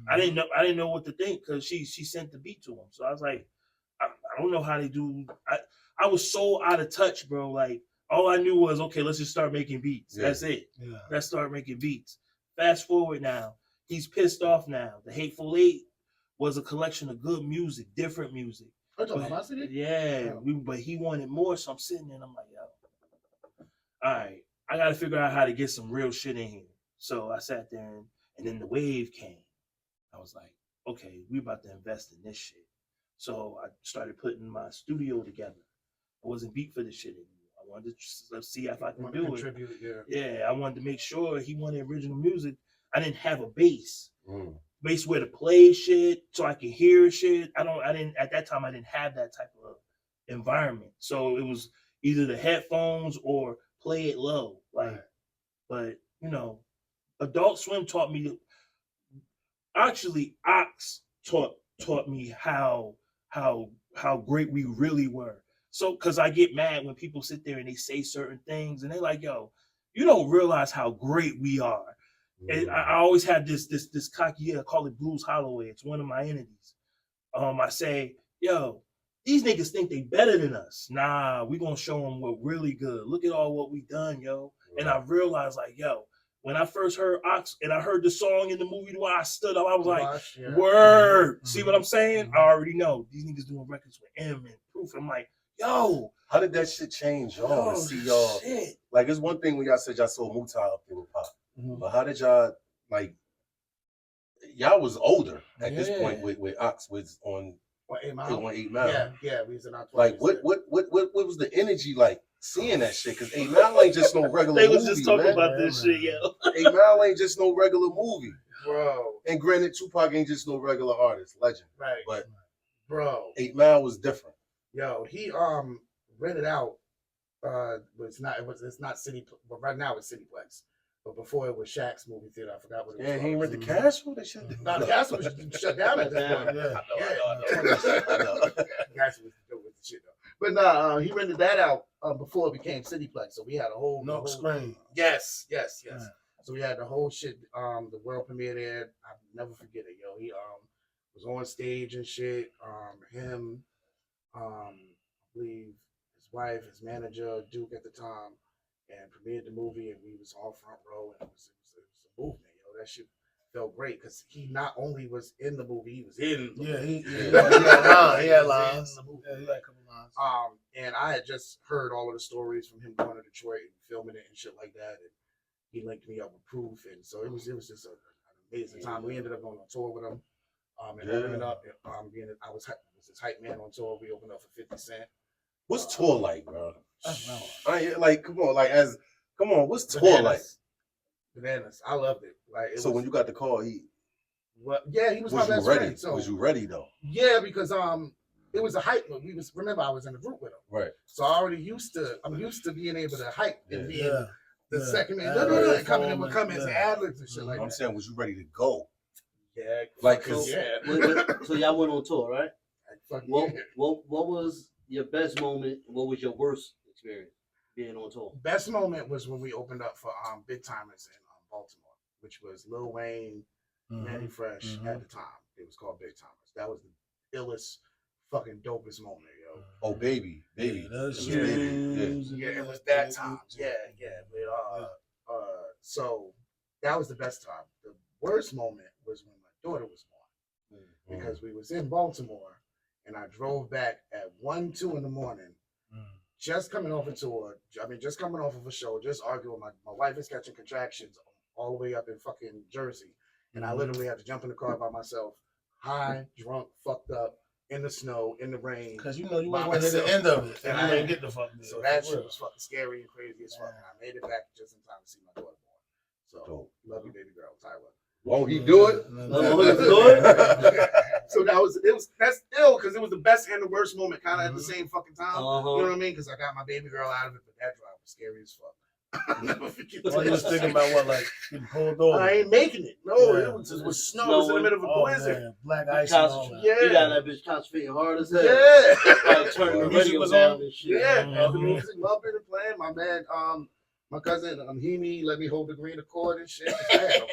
I didn't know what to think because she sent the beat to him. So I was like, I don't know how they do. I was so out of touch, bro. Like All I knew was, okay, let's just start making beats. Yeah. That's it. Yeah. Let's start making beats. Fast forward now. He's pissed off now. The Hateful Eight was a collection of good music, different music. Are you talking about my CD? Yeah, but he wanted more, so I'm sitting there and I'm like, yo, all right, I got to figure out how to get some real shit in here. So I sat there and then the wave came. I was like, okay, we about to invest in this shit. So I started putting my studio together. I wasn't beat for this shit anymore. I wanted to see if I can do it. Yeah, I wanted to make sure he wanted original music. I didn't have a bass. Bass where to play shit so I could hear shit. I didn't at that time I didn't have that type of environment. So it was either the headphones or play it low. But you know, Adult Swim taught me actually Ox taught me how great we really were. So because I get mad when people sit there and they say certain things and they're like, yo, you don't realize how great we are. And I always have this cocky, I call it Blues Holloway. It's one of my entities. I say, yo, these niggas think they better than us. Nah, we gonna show them what really good. Look at all what we done, yo. And I realized, like, yo, when I first heard Ox and I heard the song in the movie where I stood up, I was like, word. See what I'm saying? I already know these niggas doing records with M and Proof. I'm like, yo. How did that shit change y'all? See y'all. Shit. Like, it's one thing when y'all said y'all saw Mutai up there with Pop. But how did y'all, like, y'all was older at this point with Ox was on 8 Mile. Yeah, we was in our 20s. Like, what was the energy like seeing that shit? Because 8 Mile ain't just no regular They movie, was just talking about this shit, yo. 8 Mile ain't just no regular movie. Bro. And granted, Tupac ain't just no regular artist, legend. Right. But bro, 8 Mile was different. Yo, he rented out but it's not City, but right now it's Cityplex. But before it was Shaq's movie theater. I forgot what it was. Yeah, he called. rent the Castle. They shut No, the Castle was shut down at this point. I know. Castle was dope with the shit though. But no, he rented that out before it became Cityplex. So we had a whole screen. Yes. So we had the whole shit. The world premiere there. I'll never forget it, yo. He was on stage and shit. Him, I believe his wife, his manager, Duke at the time. And premiered the movie, and we was all front row, and it was a movement, yo. That shit felt great because he not only was in the movie, he was in the movie. He had lines. Yeah, he had a couple lines. And I had just heard all of the stories from him going to Detroit and filming it and shit like that, and he linked me up with Proof, and so it was just an amazing time. We ended up going on tour with him, and opening up. I was his hype man on tour. We opened up for 50 Cent. What's tour like, bro? Like, come on, what's tour like? Bananas. I loved it. Like, when you got the call, he was my best ready? friend. So, was you ready though? Yeah, because it was a hype. Remember I was in the group with him. Right. So I'm used to being able to hype and being the second man. And coming in with comments and ad-libs and shit like that. I'm saying, was you ready to go? Yeah. Like, so y'all went on tour, right? What was your best moment? What was your worst experience being on tour? Best moment was when we opened up for Big Timers in Baltimore, which was Lil Wayne, Manny Fresh at the time. It was called Big Timers. That was the illest, fucking dopest moment, yo. Oh, baby. Yeah, it was that time. Yeah. But, so that was the best time. The worst moment was when my daughter was born, because we was in Baltimore. And I drove back at 1, 2 in the morning, just coming off a tour. Just coming off of a show, just arguing. My wife is catching contractions all the way up in fucking Jersey. And I literally had to jump in the car by myself, high, drunk, fucked up, in the snow, in the rain. Because you went to the end of it. And I didn't get the fuck. So that shit was fucking scary and crazy as fuck. And I made it back just in time to see my daughter born. So, love you, baby girl, Tyler. Won't he do it? So that's ill because it was the best and the worst moment kind of at the same fucking time. You know what I mean? Because I got my baby girl out of it, but that drive was scary as fuck. I'll never forget that. Well, you was thinking about what, like getting pulled over? I ain't making it. No, it was snow. It was in the middle of a blizzard. Man. Black ice and all that. You got that bitch concentrating hard as hell. Yeah. Turning the radio down and shit. Yeah. The music bumping and playing. My man, my cousin Hemi let me hold the green Accord and shit. I had no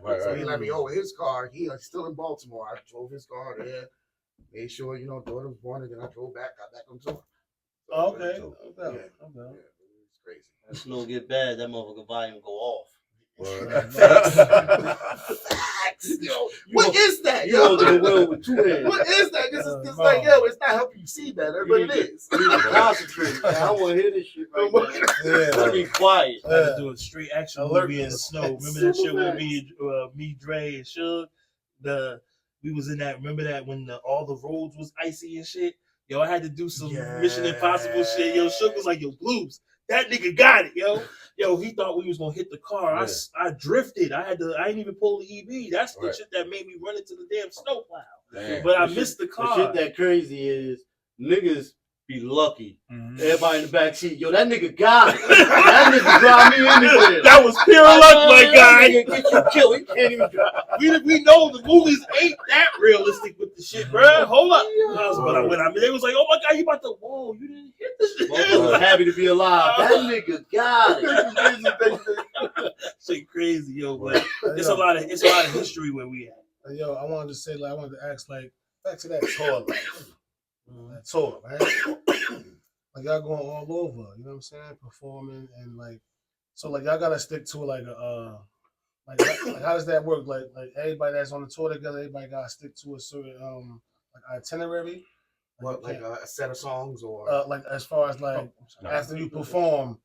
car. So he let me hold his car. He's still in Baltimore. I drove his car there, made sure, daughter was born, and then I drove back, got back on tour. So, Okay. Yeah. crazy. That snow get bad, that motherfucker volume go off. Facts, yo. What is that, yo? You the wheel with 2 hands. What is that? This is just like, yo, it's not helping you see better, but it is. You need to concentrate. Man. I want to hear this shit right now. Yeah. Be quiet. I had to do a straight action movie in the snow. Remember that shit with me, Dre, and Suge? We was in that. Remember that when all the roads was icy and shit? Yo, I had to do some Mission Impossible shit. Yo, Suge was like, yo, Blues, that nigga got it, yo. Yo, he thought we was gonna hit the car. Yeah. I drifted. I didn't even pull the EV. That's the Right. shit that made me run into the damn snowplow. Damn. But I The missed the shit- car. The shit that crazy is niggas be lucky. Mhm. Everybody in the back seat, yo, that nigga got it. That nigga drive me anywhere. That was pure luck, my guy. Nigga get you killed. He can't even drive. We know the movies ain't that realistic with the shit, bro. Hold up. But when they was like, oh my God, you about to, whoa, you didn't hit this shit. Motherfucker was happy to be alive. That nigga got it. Shit crazy, yo. But it's a lot of history where we at. Yo, I wanted to say, like, I wanted to ask, like, back to that tour, like, that tour, right? Like, y'all going all over, you know what I'm saying? Performing and, like, so, like, y'all gotta stick to, like, like how does that work? Like, everybody that's on the tour together, everybody gotta stick to a certain, like, itinerary? What, like a set of songs or? Like, as far as, like, after you perform,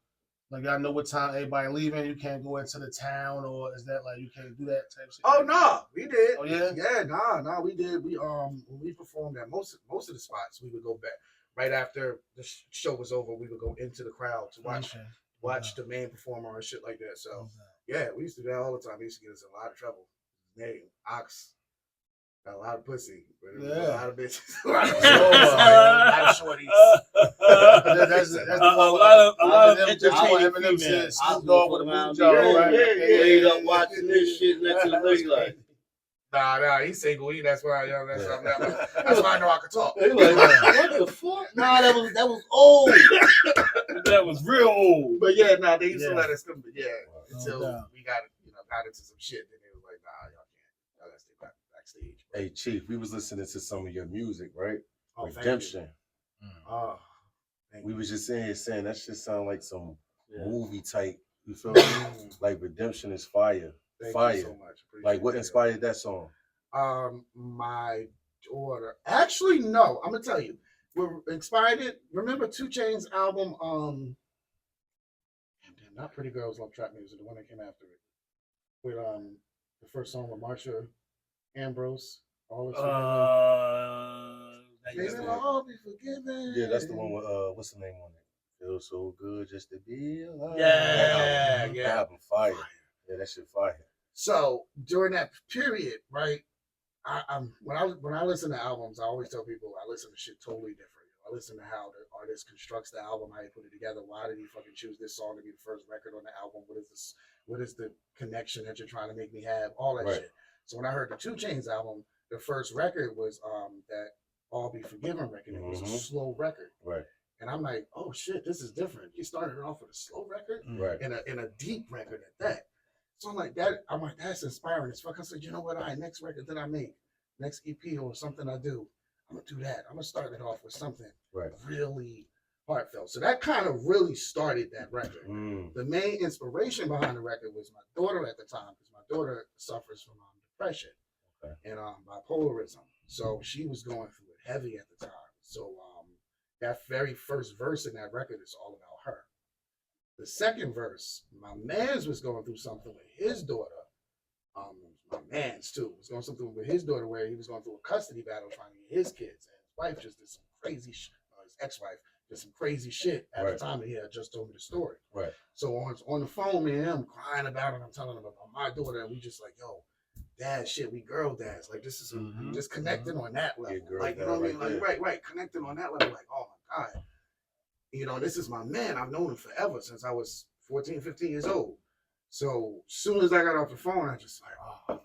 like, y'all know what time everybody leaving, you can't go into the town, or is that, like, you can't do that type of shit? Oh no, we did. Oh yeah? Yeah, nah, we did. We when we performed at most of the spots, we would go back right after the show was over. We would go into the crowd to watch the main performer and shit like that. So yeah, we used to do that all the time. We used to get us in a lot of trouble. Name Ox got a lot of pussy, but a lot of bitches, a lot of shorties. That's a lot of entertaining Eminem females. said, I Snoop was Dogg for with the a Mountain blue Dew. job, right? Laid up watching this shit next to the lady like. Nah, he's single. That's why I know I could talk. They like, what the fuck? Nah, that was old. That was real old. But yeah, they used to let us come. But until we got into some shit, then they was like, nah, y'all can't. Y'all gotta stay backstage. Hey, Chief, we was listening to some of your music, right? Oh, thank Redemption. Oh, We was just saying that shit sound like some movie type. You feel Mm. me? Like Redemption is fire. Thank Fire. you so much. Appreciate Like what it. inspired that song? My daughter. Actually, no. I'm gonna tell you. What inspired it? Remember 2 Chainz album? Damn, not Pretty Girls Love Trap Music. The one that came after it. With the first song with Marsha Ambrose. All this. They will all be forgiven. Yeah, that's the one with what's the name on it? Feels so good just to be alive. Yeah, That album fire. Yeah, that shit fire. So during that period, right? When I listen to albums, I always tell people I listen to shit totally different. I listen to how the artist constructs the album, how he put it together. Why did he fucking choose this song to be the first record on the album? What is this? What is the connection that you're trying to make me have? All that shit. So when I heard the 2 Chainz album, the first record was that All Be Forgiven record. It was a slow record. Right. And I'm like, oh shit, this is different. He started it off with a slow record Right. and a deep record at that. So I'm like, that's inspiring as fuck. I said, you know what? Next record that I make, next EP or something I do, I'm gonna do that. I'm gonna start it off with something really heartfelt. So that kind of really started that record. The main inspiration behind the record was my daughter at the time, because my daughter suffers from depression and bipolarism. So she was going through it heavy at the time. So that very first verse in that record is all about her. The second verse, my man's was going through something with his daughter. My man's too was going through something with his daughter where he was going through a custody battle trying to get his kids, and his wife just did some crazy shit. His ex-wife did some crazy shit at the time that he had just told me the story. Right. So on the phone, me and him crying about it. I'm telling him about my daughter, and we just like, yo, dad, shit, we girl dads. Like this is just connecting on that level. Like you know what I mean? Like right, connecting on that level. Like, oh my God. You know, this is my man. I've known him forever since I was 14, 15 years old. So as soon as I got off the phone, I just like,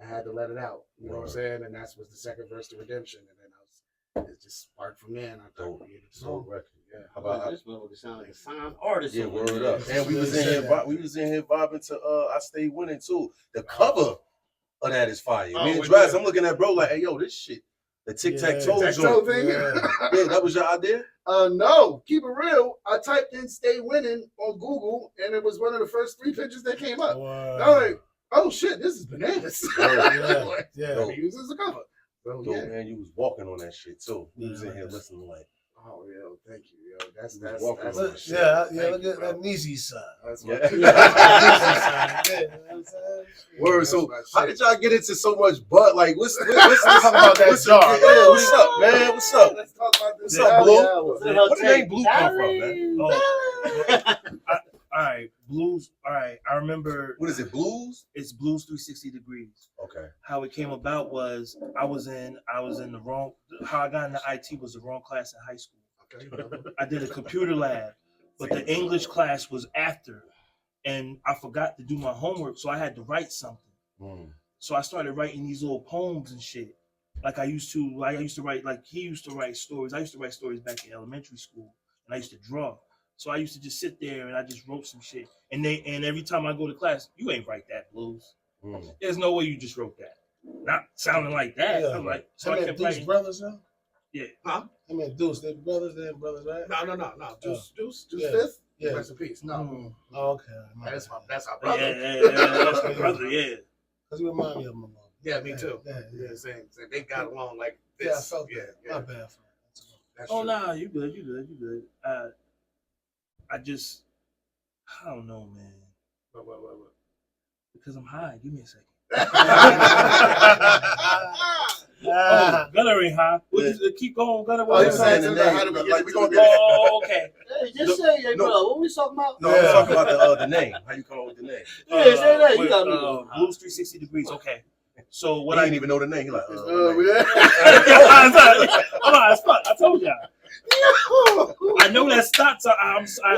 I had to let it out. You know what I'm saying? And that was the second verse to Redemption. And then it just sparked from there. And I thought, created the song. Yeah. How about this motherfucker sound like a signed artist? Yeah, word up. And we was in here vibing to I Stay Winning too. The cover of that is fire. Me and Draz, I'm looking at bro like, hey yo, this shit The tic tac toe Tic-tac-toe joint. thing. Yeah, that was your idea. No, keep it real. I typed in "stay winning" on Google, and it was one of the first 3 pictures that came up. Wow. I was like, "Oh shit, this is bananas." Yeah. Let me use this as a cover. So Yo, yeah. man, you was walking on that shit too. You was in here listening like. Oh, yo, thank you, yo. That's walking that's on my that shit. Yeah, Thank look you, at bro. that Neezy son. That's Yeah. my Word. That's So my how shit. did y'all get into so much butt? Like, what's Talk about that jar. Yeah, what's up, man? What's up? Let's talk about this. What's up, Blue? Was it her Where the name tape? Blue come from, man? All right, blues. All right, I remember. What is it, blues? It's Blues 360 Degrees. Okay. How it came about was I was in the wrong. How I got into IT was the wrong class in high school. Okay. I did a computer lab, but the English class was after, and I forgot to do my homework, so I had to write something. So I started writing these little poems and shit. Like I used to write, like he used to write stories. I used to write stories back in elementary school, and I used to draw. So I used to just sit there and I just wrote some shit. And every time I go to class, you ain't write that, Blues. There's no way you just wrote that. Not sounding like that. Yeah. I'm like, so Him I and kept Deuce writing. brothers, huh? Yeah. Huh? Him and Deuce, they're brothers, right? No. Juice Yeah. fifth. Yeah. Rest in peace. No, Oh, okay. that's our Yeah, brother. that's my brother. Yeah. Because you remind me of him a little. Yeah, me too. Yeah. Same. They got along like this. Yeah, I felt that. Yeah. My bad. That's Oh true. nah, you good. I don't know, man. What? Because I'm high. Give me a second. Ah. Gunner ain't high. Keep going, Gunner. Oh, you saying the name. How do we get We into gonna the get name? Oh, okay. Hey, just say, hey, No. bro, what we talking about? No, I was talking about the name. How you come up with the name? Yeah, say that. You Wait, got me. Blues 360 Degrees. Okay. So what He I didn't even know the name. He like, yeah. I'm high as fuck. I told y'all. I know that starts.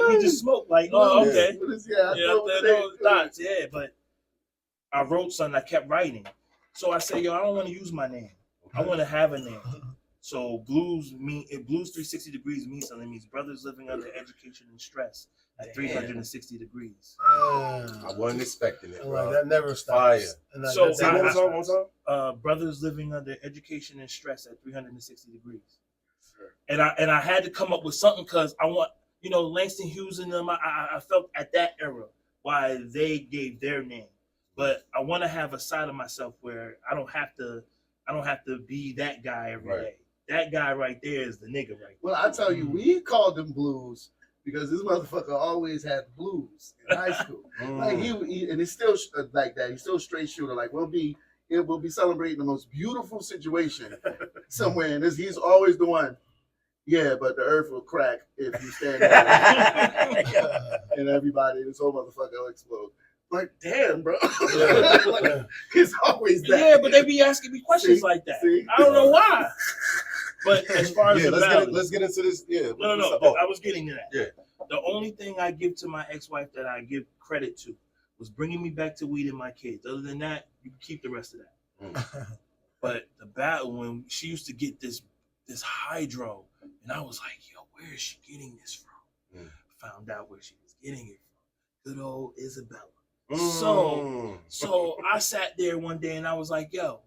We just smoked. Like, oh, okay. Yeah, Yeah, I know dots. Yeah, but I wrote something. I kept writing. So I said, yo, I don't want to use my name. I want to have a name. So Blues 360 Degrees means something. It means brothers living under education and stress at 360 degrees. I wasn't expecting it, bro. That never stops. Fire. And So Say one more time. Brothers living under education and stress at 360 degrees. And I had to come up with something because I want, Langston Hughes and them. I felt at that era why they gave their name, but I want to have a side of myself where I don't have to be that guy every day. That guy right there is the nigga right there. Well, I tell you, we called them Blues because this motherfucker always had blues in high school. Like he and it's still like that. He's still a straight shooter. Like we'll be celebrating the most beautiful situation somewhere, and he's always the one. Yeah, but the earth will crack if you stand there, and everybody, this whole motherfucker will explode. Like, damn, bro. Like, it's always that. Yeah, but they be asking me questions like that. See? I don't know why. But as far as let's get into this. Yeah. No. Oh. I was getting to that. Yeah. The only thing I give to my ex-wife that I give credit to was bringing me back to weed and my kids. Other than that, you can keep the rest of that. But the battle when she used to get this hydro, and I was like, yo, where is she getting this from? Found out where she was getting it from. Good old Isabella. So I sat there one day and I was like, yo,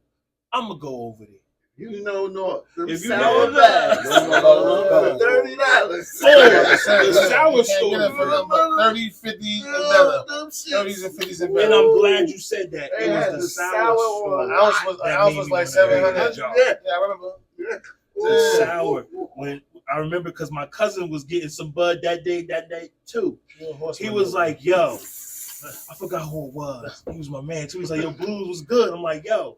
I'm gonna go over there. You know, no. If you sour know bags. $30. $30. The sour Can't get it for store. them, but 30, 50, and better. 30s and 50s and And better. I'm glad you said that. They It had was the the sour sour store. one. An ounce was like 700. Yeah. Yeah, I remember. The sour. When I remember because my cousin was getting some bud that day too. He was like, yo, I forgot who it was. He was my man too. He's like, yo, Blues was good. I'm like, yo.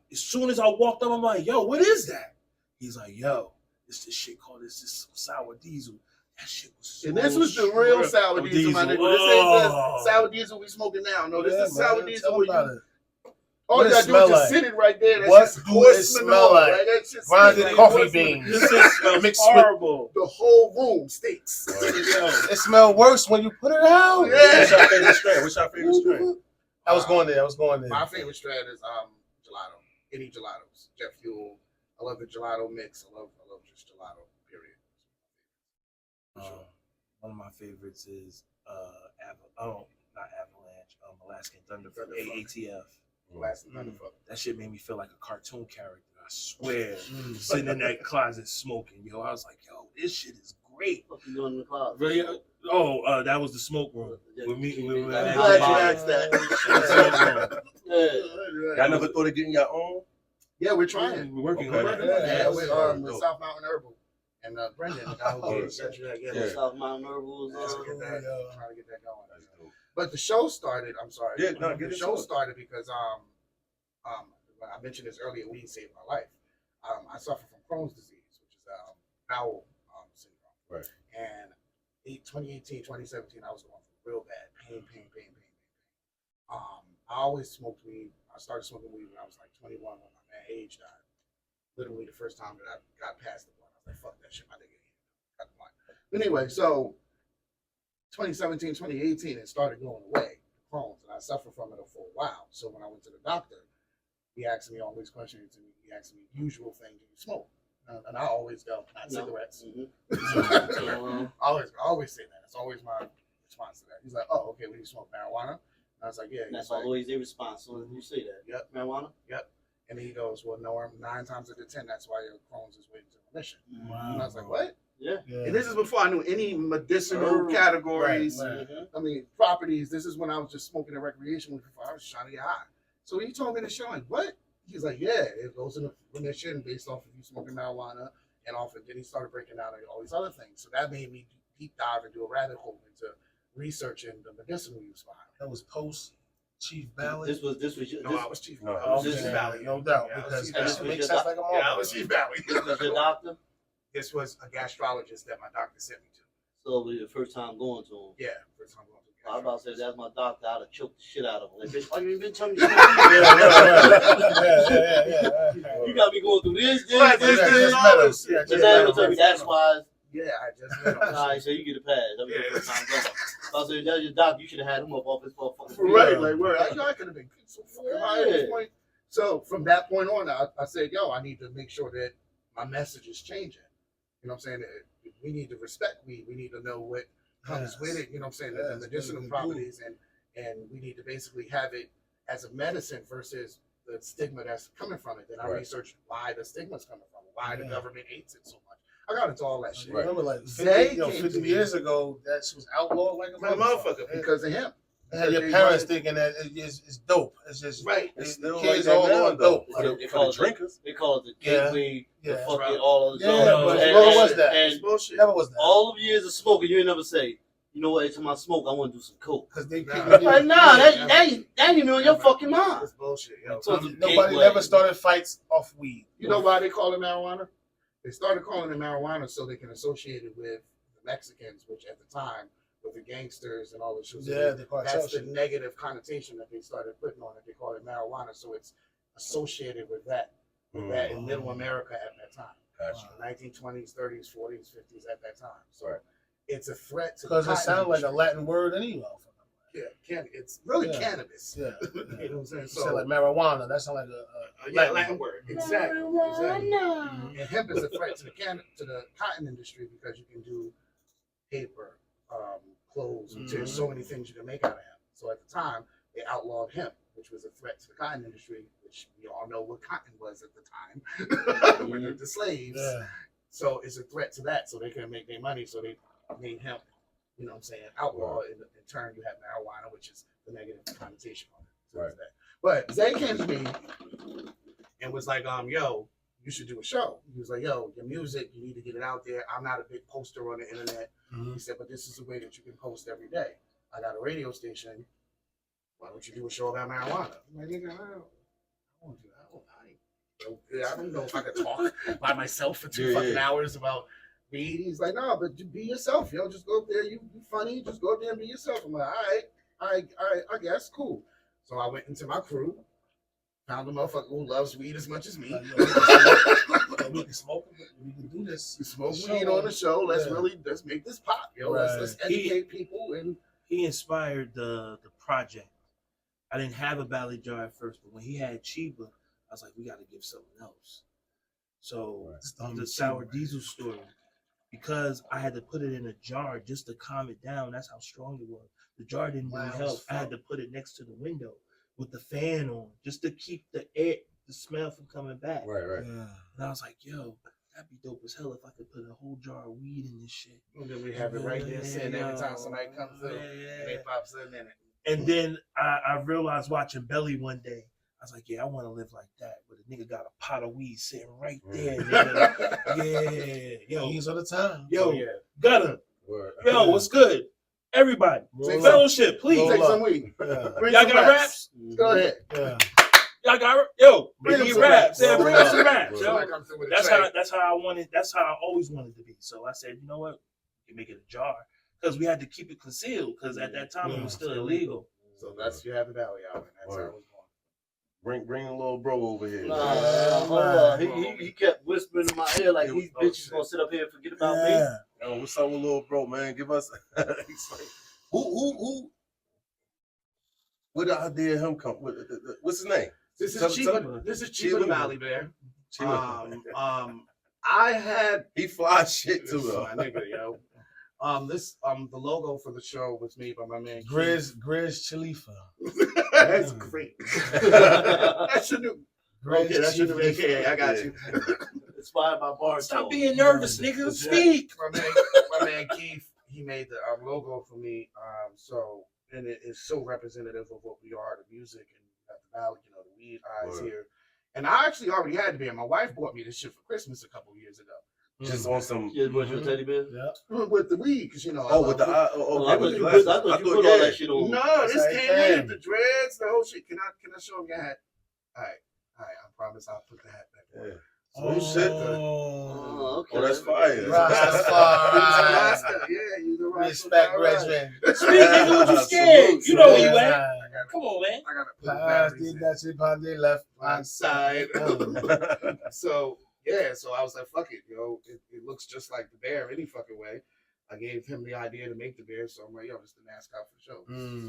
As soon as I walked up, I'm like, yo, what is that? He's like, yo, it's this shit called this sour diesel. That shit was so And this was the real sour diesel, my nigga. This ain't the sour diesel we smoking now. No, this is sour diesel. All you gotta do is just sit it right there. What do it smell like? Grinded coffee beans. This shit smells Mixed horrible. The whole room stinks. It smelled worse when you put it out. What's your favorite strain? I was going there. My favorite strain is gelato. Any gelatos. Jet fuel. I love the gelato mix. I love just gelato. Period. One of my favorites is not Avalanche, Alaskan Thunder from AATF. Last Thunderfuck. That shit made me feel like a cartoon character. I swear, sitting in that closet smoking, yo. I was like, yo, this shit is great. What you doing in the closet? That was the smoke room. With me, I'm glad you asked that. Y'all never thought of getting your own? Yeah, we're trying. We're working Okay. on it. Yeah, with Dope. South Mountain Herbal and Brendan, the guy who sent you that. Yeah. South Mountain Herbals. Trying to get that going. That's dope. But the show started. I'm sorry. Yeah, no, get the into show it. started because I mentioned this earlier. Weed saved my life. I suffer from Crohn's disease, which is bowel syndrome. Right. And 2018, 2017, I was going through real bad pain. I always smoked weed. I started smoking weed when I was like 21 when my man age died. Literally the first time that I got past the blunt, I was like, fuck that shit, my nigga. Got the blunt. But anyway, so 2017, 2018, it started going away, Crohn's, and I suffered from it for a while. So when I went to the doctor, he asked me all these questions, and he asked me, usual thing, do you smoke? And I always go, not cigarettes. I always say that. It's always my response to that. He's like, oh, okay, well, you smoke marijuana? And I was like, yeah. That's like, always their response when you say that. Yep. Marijuana? Yep. And he goes, well, no, 9 times out of 10, that's why your Crohn's is waiting to remission. Wow. And I was like, what? Yeah. And this is before I knew any medicinal categories. Right. I mean, properties. This is when I was just smoking a recreational before I was trying to get high. So he told me this show, like, what? He's like, yeah, it goes into remission based off of you smoking marijuana and off of, then he started breaking down all these other things. So that made me deep dive and do a rabbit hole into researching the medicinal use behind it. That was post Chief Bali. This was your, No, I was Chief. No, I was this Chief is Valley. No doubt, Yeah, I was because Chief that Valley. shit makes sense like a Yeah, I was Chief Valley. this was your doctor. This was a gastrologist that my doctor sent me to. So it was your first time going to him. Yeah, first time going to I was about to say, that's my doctor. I'd have choked the shit out of him. Like, bitch, why you ain't been telling me Yeah. You got me going through this, Right, this, this, this. all this Yeah, shit. But now you tell me that's why. Yeah, I just met him. All right, so you get a pass. That was your first time going. So I said, that's your doctor. You should have had him up off his motherfucking Right, like, where I could have been so fucking high at this point. So from that point on, I said, yo, I need to make sure that my message is changing. You know what I'm saying? We need to respect weed. We need to know what comes with it. You know what I'm saying? The medicinal properties, and we need to basically have it as a medicine versus the stigma that's coming from it. Then I researched why the stigma's coming from it, why the government hates it so much. I got into all that shit. I remember like Zay 50 years ago, that shit was outlawed like a My motherfucker, because of him. And your parents thinking that it's dope. It's just Right. It's still kids like all that now, going though. dope. For the drinkers. They call it the gateway, the Yeah. fucking all of the Yeah, but what was that? It's And bullshit. Never was that. all of years of smoking, you ain't never say, you know what, every time I smoke, I want to do some coke. Because they Nah. can't. Like, nah, that ain't even on your fucking mind. It's bullshit, yo. So it's a Nobody gateway. never started fights off weed. You know why they call it marijuana? They started calling it marijuana so they can associate it with the Mexicans, which at the time were the gangsters and all the shit. Yeah, the cartel That's the shit. negative connotation that they started putting on it. They call it marijuana, so it's associated with that in Middle America at that time. Gotcha. 1920s, 30s, 40s, 50s at that time. So Right. it's a threat to Because the it sounds like a industry. Latin word anyway. It's really Yeah. cannabis. Yeah. You know what I'm saying? You said like marijuana. That sounds like a Latin word. Exactly. And hemp is a threat to the cotton industry because you can do paper, clothes, there's so many things you can make out of hemp. So at the time, they outlawed hemp, which was a threat to the cotton industry, which we all know what cotton was at the time, when they're the slaves. Yeah. So it's a threat to that. So they couldn't make their money, so they made hemp, you know what I'm saying, outlaw. In turn, you have marijuana, which is the negative connotation on it. So Right. it's that. But Zay came to me and was like, yo, you should do a show. He was like, yo, your music, you need to get it out there. I'm not a big poster on the internet. He said, but this is a way that you can post every day. I got a radio station. Why don't you do a show about marijuana? I'm like, nigga, I don't do that. I don't know if I could talk by myself for two fucking hours about weed. He's like, no, but be yourself, yo. Just go up there. You funny. Just go up there and be yourself. I'm like, all right, I guess, cool. So I went into my crew, found a motherfucker who loves weed as much as me. We can smoke. We can do this. We smoke weed on the show. Let's make this pop, yo. Right. Let's educate people. And He inspired the project. I didn't have a Bali jar at first, but when he had Chiba, I was like, we got to give something else. So the sour diesel story, because I had to put it in a jar just to calm it down. That's how strong it was. The jar didn't really help. I had to put it next to the window with the fan on just to keep the air, the smell from coming back. Right. And I was like, yo, that'd be dope as hell if I could put a whole jar of weed in this shit. And then we have it right there sitting every time somebody comes through. And they pop something in it. And then I realized watching Belly one day, I was like, yeah, I want to live like that. But the nigga got a pot of weed sitting right there. Nigga. Yo. He's all the time. Yo, Gutter. Word. Yo, what's good? Everybody. Roll Fellowship, please. Roll Take up. some weed. Yeah. Bring Y'all some got raps? Go ahead. Yeah. Y'all got yo, Bring bring some your raps. raps. Yeah, bring us some raps. Yo. Somebody comes through with a That's tray. how I wanted. That's how I always wanted to be. So I said, you know what? You can make it a jar because we had to keep it concealed because at that time it was still illegal. So that's you have the valley out, and that's how it was going. Bring a little bro over here. Nah, hold on. He kept whispering in my ear like these bitches gonna sit up here and forget about me. Yo, what's up with little bro, man? Give us who where the idea of him come? What's his name? This Tell- is tell- Cheaper Valley Bear. Chilla. I had He fly shit too this is though. my nigga, yo. The logo for the show was made by my man Grizz Chalifa. That's great. That's your new. Okay, that's your new AKA. I got you. Inspired by BARTAWK. Stop being nervous, nigga. Speak. My man Keith, he made the logo for me. And it is so representative of what we are, the music and at the valley, you know, the weed eyes Word. here. And I actually already had the beer. My wife bought me this shit for Christmas a couple years ago. Just on some. Yeah, was your teddy bear? Yeah. With the weed, because you know. Oh, with the eye. Oh, Okay, I with thought the you glasses. put, I thought you thought, put all yeah. that shit on. No, this That's came how it with the dreads, the whole shit. Can I show him your hat? All right. I promise I'll put the hat back on. Yeah. Oh, shit. Oh, okay. Oh, that's fire. Rastafari. Yeah, you the right. Respect, brethren. Speak, nigga. What you scared? You know where you at. Come on, man. I gotta put Pass batteries did in that shit on the left my hand side. side. So I was like, fuck it, yo. It looks just like the bear any fucking way. I gave him the idea to make the bear, so I'm like, yo, this is the mascot for the show.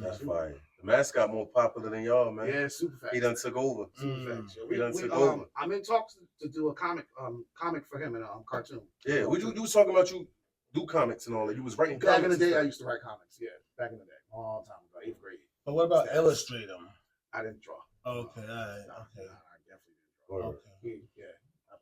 That's fire. The mascot more popular than y'all, man. Yeah, super fast. He done took over. Super fast. He done took over. I'm in talks to do a comic for him in a cartoon. Yeah, you was talking about you do comics and all that. You was writing Back comics. in the day, I and used to write comics. Yeah, back in the day, long time ago, 8th grade. But what about illustrate them? I didn't draw. Okay, all right, No, okay. I definitely didn't draw. Okay. Yeah.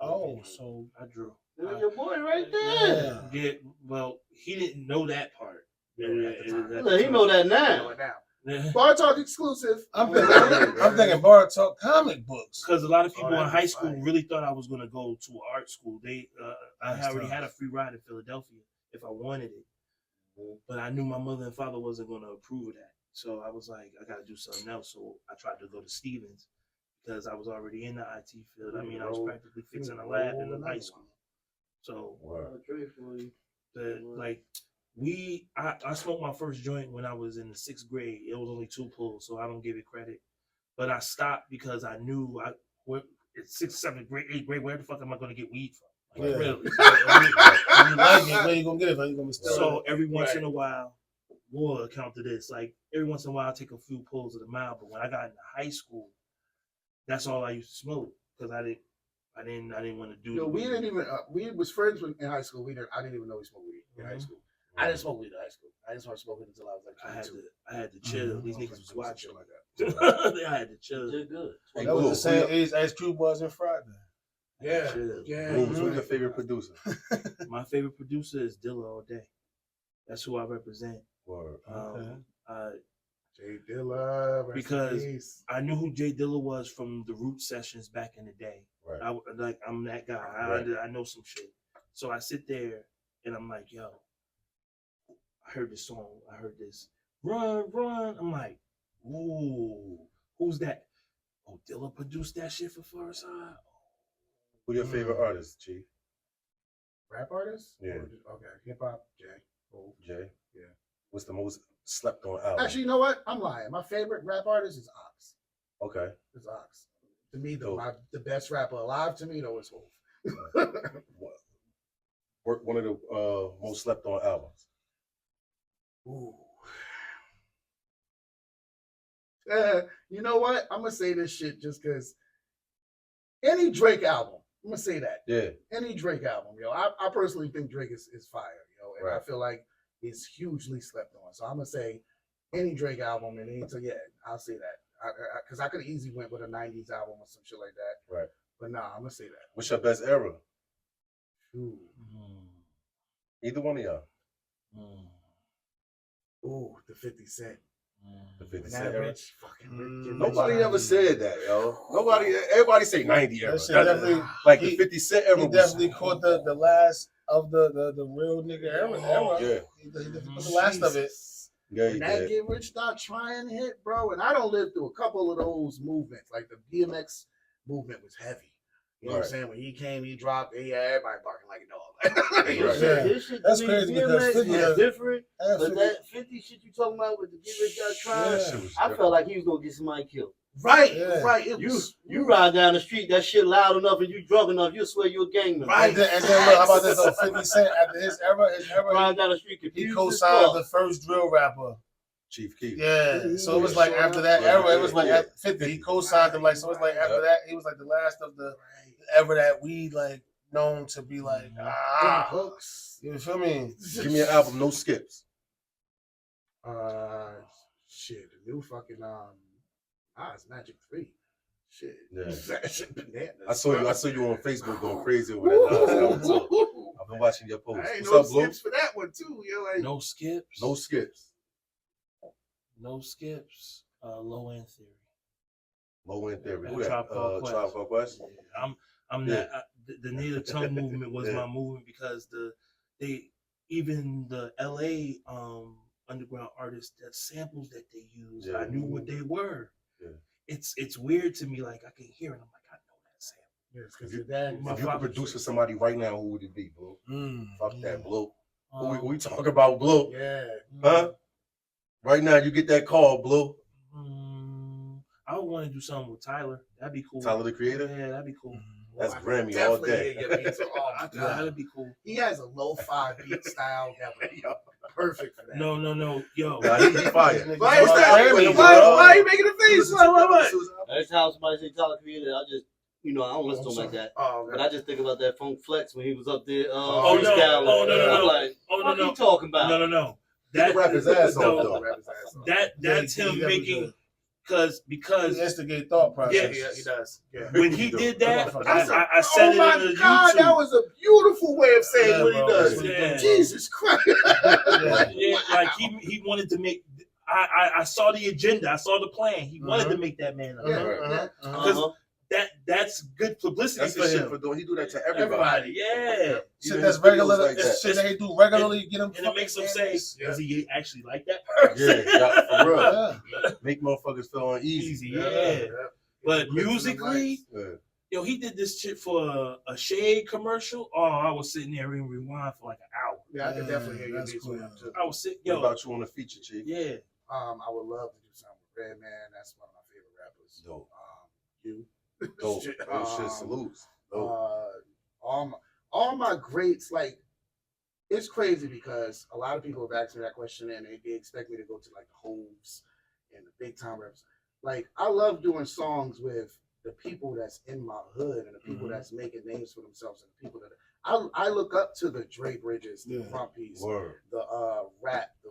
Oh, so I drew. Look at your boy right there. yeah. Yeah, well, he didn't know that part. Yeah, at the time. Look, he know that I now. know it now. Because BARTAWK exclusive. I'm thinking BARTAWK comic books. a lot of people Oh, in that'd high be school fire. really thought I was going to go to an art school. I That's already tough. had a free ride in Philadelphia if I wanted it. But I knew my mother and father wasn't going to approve of that. So I was like, I got to do something else. So I tried to go to Stevens because I was already in the IT field. I mean, I was practically fixing a lab in high school. So, I smoked my first joint when I was in the 6th grade. It was only 2 pulls, so I don't give it credit. But I stopped because I knew it's 6th, 7th grade, 8th grade. Where the fuck am I going to get weed from? Like, Yeah. really? When you like it, where you gonna get it? Where you gonna be still? So every once in a while, we'll account to this. Like every once in a while, I take a few pulls of the mile. But when I got into high school, that's all I used to smoke because I didn't want to do. Yo, the we weed. didn't even. We was friends in high school. I didn't even know we smoked weed in high school. I didn't smoke weed in high school. I didn't start smoking until I was like I had 22. to chill. These niggas was Some watching. shit like that. I had to chill. Did good. Hey, That was Blue, the same age Ice Cube was in Friday. Yeah, Chill. yeah. Blue, who's your favorite producer? My favorite producer is Dilla all day. That's who I represent. Word. Jay Dilla. rest in Because peace. I knew who Jay Dilla was from the Root sessions back in the day. Right. I'm that guy. Right. I know some shit. So I sit there and I'm like, yo, I heard this song. I heard this. Run, run. I'm like, ooh, who's that? Oh, Dilla produced that shit for Forest High. Who your favorite artist, Chief? Rap artist? Yeah. Okay. Hip hop. Jay. Cool. Jay? Yeah. What's the most slept on album? Actually, you know what? I'm lying. My favorite rap artist is Ox. Okay. It's Ox. To me, Dope. the best rapper alive to me, though, is Hov. One of the most slept on albums. Ooh. You know what? I'm gonna say this shit just because any Drake album, I'm gonna say that. Yeah. Any Drake album, yo. I personally think Drake is fire, yo. And I Right. feel like it's hugely slept on. So I'm gonna say any Drake album, and so yeah, I'll say that. because I could have easily went with a '90s album or some shit like that. Right. But nah, I'm gonna say that. What's your best era? Ooh, Either one of y'all. ooh, the 50 Cent. The 50 When Cent that era. rich, fucking rich. Nobody ever said that, yo. Everybody say 90 era. That shit definitely, Like the 50 Cent era he was. definitely caught the last of the real nigga era. Yeah. He definitely caught the last of it. Yeah, When he that did. Get Rich Start Trying hit, bro, and I don't live through a couple of those movements. Like the BMX movement was heavy. You know what I'm saying? When he came, he dropped, everybody barking like a dog. Right. Yeah. This shit That's to me, crazy because DMX 50 is different. Yeah, But that 50 shit you talking about with the Get Rich Start Trying, Yeah. Shit was I different. felt like he was gonna get somebody killed. Right, Yeah. right. It You was, you ride down the street, that shit loud enough, and you drunk enough, you'll swear you're a gang member. Right. And then look, how about this though? 50 Cent after his era, Riding down the street, he confused as co-signed fuck. the first drill rapper. Chief Keef. Yeah, so it was like after that Yeah, era, it was like yeah. at 50, he co-signed him. Like so, it was like after that, he was like the last of the ever that we like known to be like hooks. You feel me? Give me an album, no skips. Shit, the new fucking it's Magic 3. Shit. Yeah. That shit bananas. I saw you on Facebook going crazy over that last album too. I've been watching your posts. I ain't What's no up, Blue? skips for that one too. You're like, No skips. No skips. No skips. Low end theory. Low end theory. Yeah, Who that? Tribe Called Quest. Tribe Called Quest. I'm Yeah. not. The native tongue movement was Yeah. my movement because even the LA underground artists, that samples that they use, Yeah. I knew what they were. Yeah. It's weird to me. Like I can hear it. I'm like, I know that sample. yes, because your dad. My If you could father- produce for somebody right now, who would it be, Blue? Fuck that, Blue. Who we Um, talking about, Blue? Yeah. Huh? Right now, you get that call, Blue. I would want to do something with Tyler. That'd be cool. Tyler the Creator. Yeah, that'd be cool. That's I could Grammy all definitely day. hear your beats. Oh my Yeah, god. that'd be cool. He has a lo-fi beat style that would be perfect for that. No, yo. Nah, he fire. Why is that? Grammy, Why bro. are you making a face? What? Every time somebody say Tyler Creator, I just, I don't listen to him like that. Oh, But I just think about that Funk Flex when he was up there. Oh, no. freestyling. Oh, no. I'm like, what are you talking about? No. He can rap his ass off, no, though. That's Yeah, him he definitely making does. because He instigate thought process. Yeah, he does. Yeah. when he did that, That's I said Oh my it in the god, YouTube. that was a beautiful way of saying Yeah, what he bro. does. Yeah. Jesus Christ. Yeah, like he wanted to make. I saw the agenda. I saw the plan. He wanted to make that man up. Yeah. Uh-huh. That's good publicity That's for the shit him. for doing. He do that to everybody. Yeah, Shit Even that's his videos regular. like that. Shit that he do regularly. Get him. and it makes him say, Yeah. "Does he actually like that person?" Yeah, for real. Yeah. Make motherfuckers feel uneasy. Easy, yeah. But Quick to the musically, Yeah. he did this shit for a Shade commercial. Oh, I was sitting there and rewind for like an hour. Yeah, I can definitely hear your That's beats cool. with him too. I was sitting, What yo, about you on the feature, Chief? yeah. I would love to do something with Redman. That's one of my favorite rappers. Dope. You. Dope. Shit, Oh, shit, salutes. Dope. all my greats, like, it's crazy because a lot of people have asked me that question and they expect me to go to like the Hoves and the big time reps. Like, I love doing songs with the people that's in my hood and the people that's making names for themselves and the people that I look up to the Dre Bridges, the Front Piece, Word. the Rat, the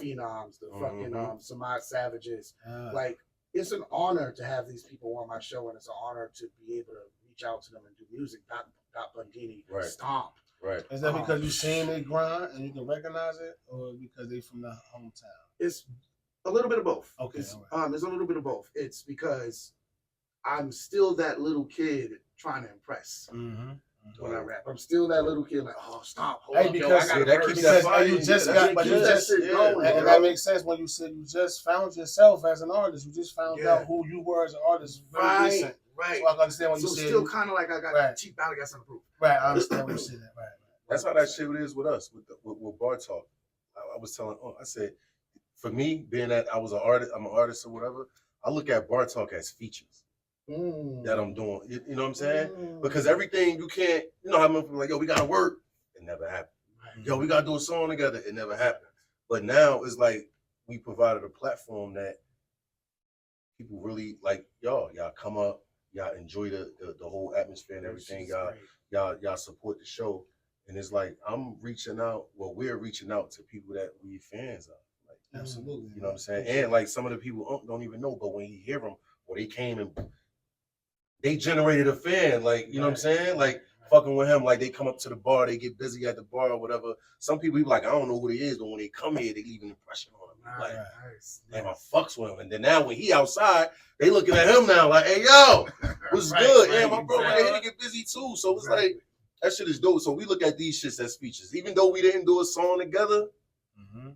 Phenoms, the fucking Samad Savages. Like, it's an honor to have these people on my show, and it's an honor to be able to reach out to them and do music. Dot Bundini, Right. Stomp. Right. Is that because you seen they grind and you can recognize it, or because they from the hometown? It's a little bit of both. Okay, It's, all it's a little bit of both. It's because I'm still that little kid trying to impress when I rap. I'm still that little kid like, oh, Stomp. Hold Hey, up, yo, because I got that a keeps verse. that because fire. you just Yeah, got, that you keeps just, that shit going, and bro. that makes sense when you said you just found yourself as an artist. You just found Yeah. out who you were as an artist. Very Right, recent. right. So I can understand when So you said still kind of like I got Right. cheap out, I got something to prove. right. I understand when you said that. Right. That's how that shit is with us, with BARTAWK. I was telling, I said, for me, being that I was an artist, I'm an artist or whatever, I look at BARTAWK as features that I'm doing. You know what I'm saying? Because everything you can't, you know how many people are like, yo, we gotta work. It never happened. Yo, we gotta do a song together. It never happened. But now it's like we provided a platform that people really like, y'all come up, y'all enjoy the whole atmosphere and everything, y'all support the show. And it's like I'm reaching out, we're reaching out to people that we fans of. Like, Absolutely. You know what I'm saying? And like some of the people don't even know, but when you hear them, or they came and they generated a fan, like, you know what I'm saying? Like, fucking with him, like they come up to the bar, they get busy at the bar or whatever. Some people be like, I don't know who he is, but when they come here, they leave an impression on him. Like, damn, I fucks with him. And then now when he outside, they looking at him now like, hey, yo, what's good? Yeah, my bro, right here to get busy too. So it's like, that shit is dope. So we look at these shits as features. Even though we didn't do a song together,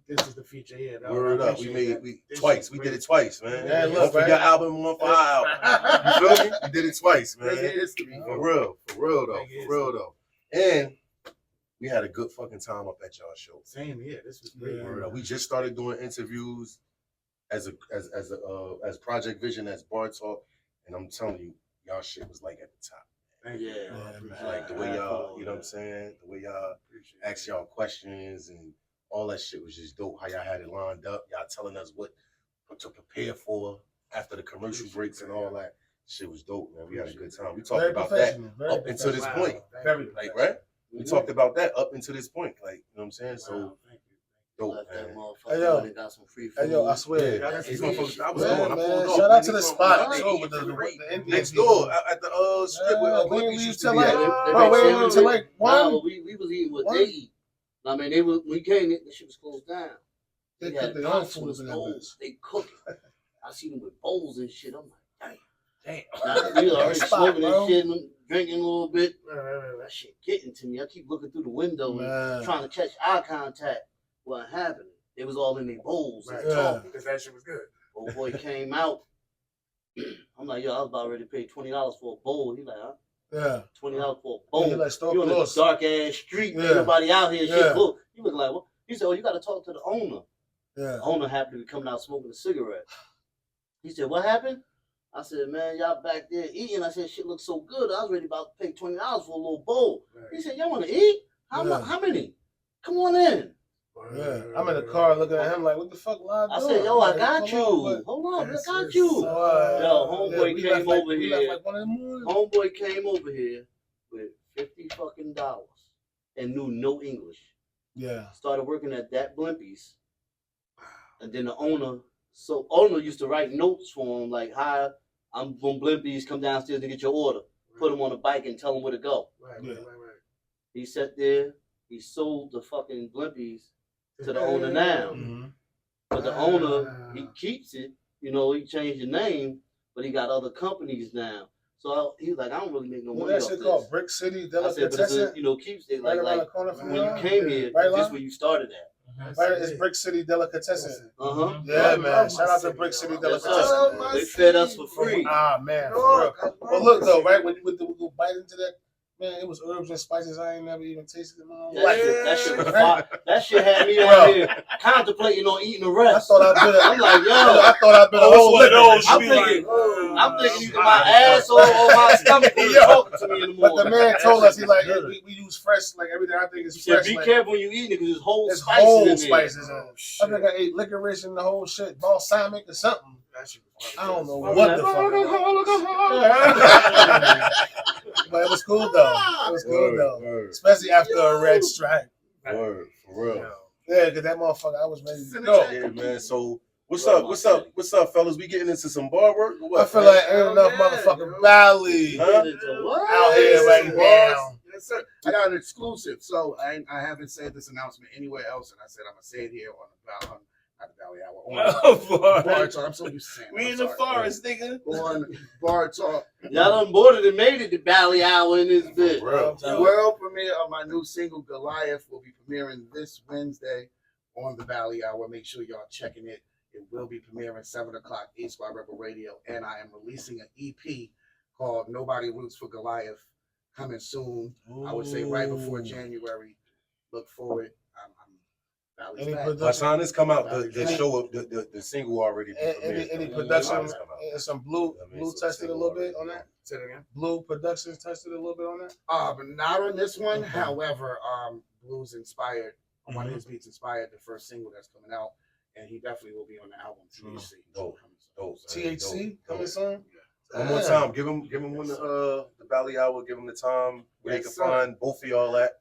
this is the feature here. word up. We did it twice, man. Yeah, Don't look, forget right? album 1 for our album. You feel me? We did it twice, man. For real though. And we had a good fucking time up at y'all show. Same here. This was great. Word up. We just started doing interviews as Project Vision, as BARTAWK, and I'm telling you, y'all shit was like at the top. Like the way y'all, you know what I'm saying? The way y'all ask y'all questions and all that shit was just dope. How y'all had it lined up. Y'all telling us what to prepare for after the commercial breaks and all that. Shit was dope, man. We had a good time. We talked about that up until this point. Like, right? We talked about that up until this point. Like, you know what I'm saying? So dope, man. Hey, yo. Got some free food. Hey, yo, I swear. Yeah, these motherfuckers, I was Yeah, going. I man. pulled up. Shout out to the They spot. from- Too, with the Indian next people. door at the strip where we Olympics leave used till to be like, at. bro, we ain't leave till like Nah, 1. but we was eating what One? they eat. I mean, they was when you came, the shit was closed down. They had cook their own pots food with in that bowls. bitch. They cook it. I see them with bowls and shit. I'm like, Damn. now, you already Spot, smoking bro. and shit, and drinking a little bit. That shit getting to me. I keep looking through the window Man. and trying to catch eye contact. What happened? It was all in their bowls. Right. And talking. Because that shit was good. Old boy came out. I'm like, yo, I was about ready to pay $20 for a bowl. He like, huh? Yeah. $20 for a Yeah, bowl. he like, store You in a close. dark ass street, Yeah. ain't nobody out here. Yeah. Shit, look. You look like, what? He said, oh, you got to talk to the owner. Yeah. The owner happened to be coming out smoking a cigarette. He said, what happened? I said, man, y'all back there eating. I said, shit looks so good. I was ready about to pay $20 for a little bowl. He said, y'all want to eat? How many? Come on in. Yeah. I'm in the car looking at him like, what the fuck, Lon? I said, yo, I Like, got come you. on, Hold on, I Yes, got yes. you. but- Yo, homeboy we came left like- over we here. left like 1 in the morning. Homeboy came over here with $50 fucking and knew no English. Yeah. Started working at that Blimpies. And then the owner used to write notes for him like, hi, I'm from Blimpies, come downstairs to get your order. Put him on a bike and tell him where to go. Right. He sat there, he sold the fucking Blimpies to the owner now. Mm-hmm. But the owner, he keeps it, you know, he changed the name, but he got other companies now. So he was like, I don't really make no What money that off shit this. called? Brick City I said, but it's a, Delicatessen? you know, keepsake, Right around the like corner from when you y'all? came here, Right, this Lon? where you started at. Right, it's Brick City Delicatessen. Uh-huh. Yeah, man. Shout out to Brick City Yes, Delicatessen. sir. They fed us for free. Ah, man. For real. But look, though, right, when we go bite into that, man, it was herbs and spices I ain't never even tasted in my own life. That shit was fire. That shit had me on here contemplating on eating the I rest. thought I'd been I'm like, yo. I thought I'd been a Oh, whole one of those, I'm you be thinking, like, I'm thinking either my ass or my stomach was talking to me in the But the morning. man told us, he like, we use fresh, like everything I think is He said, fresh. be like, careful when you eat it because there's whole there's spices whole in there. spices in it. I think I ate licorice and the whole shit, balsamic or something. I don't know what the fuck it was. But it was cool though. It was cool though. Word, Especially after a red stripe. word, for real. Yeah, because that motherfucker, I was ready to go. Yeah, man. So what's up, fellas? We getting into some bar work or what? I feel like ain't enough motherfucking Bali Huh? out here right now. Yes, sir. I got an exclusive. So I haven't said this announcement anywhere else, and I said I'm gonna say it here on the not the Valley Hour. On Bar Talk. I'm so used to saying we it. in the forest, nigga. On Bar Talk. Y'all done boarded and made it to Bali Hour in this bitch. The world premiere of my new single Goliath will be premiering this Wednesday on the Valley Hour. Make sure y'all checking it. It will be premiering 7 o'clock East by Rebel Radio, and I am releasing an EP called Nobody Roots for Goliath coming soon. I would say right before January. Look forward. Any By production? the time this come out, the show up, the single already. Any production and some blue tested a little bit on that? Say it again. Blue Productions tested a little bit on that? But not on this one. Okay. However, Blues inspired. One of his beats inspired the first single that's coming out, and he definitely will be on the album. THC. Dope. THC coming soon? One more time, give him when the Valley Hour, give him the time where they can find both of y'all at.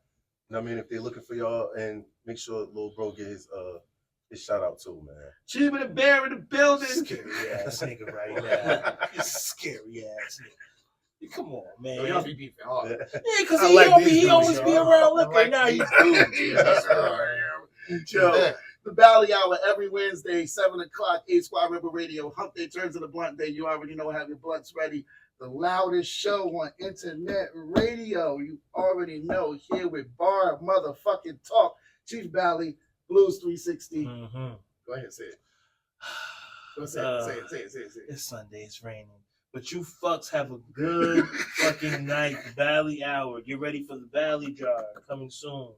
You know what I mean? If they're looking for y'all, and make sure little bro get his It's shout out too, man. Chiba the Bear in the building. Scary ass nigga right now. He's scary ass nigga. Come on, man. Yo, y'all be beefing hard. Yeah, because I like these he dudes, always be y'all. around I looking. like Now these he's dudes. The Bali Hour every Wednesday, 7 o'clock, 8 Squad River Radio. Hump Day turns into Blunt Day. You already know, have your blunts ready. The loudest show on internet radio. You already know, here with Bar motherfucking Talk. Chief Bali, Blues 360. Mm-hmm. Go ahead, say it. Go say it. Say it. It's Sunday, it's raining. But you fucks have a good fucking night. The Bali Hour. Get ready for the Bali Jar coming soon.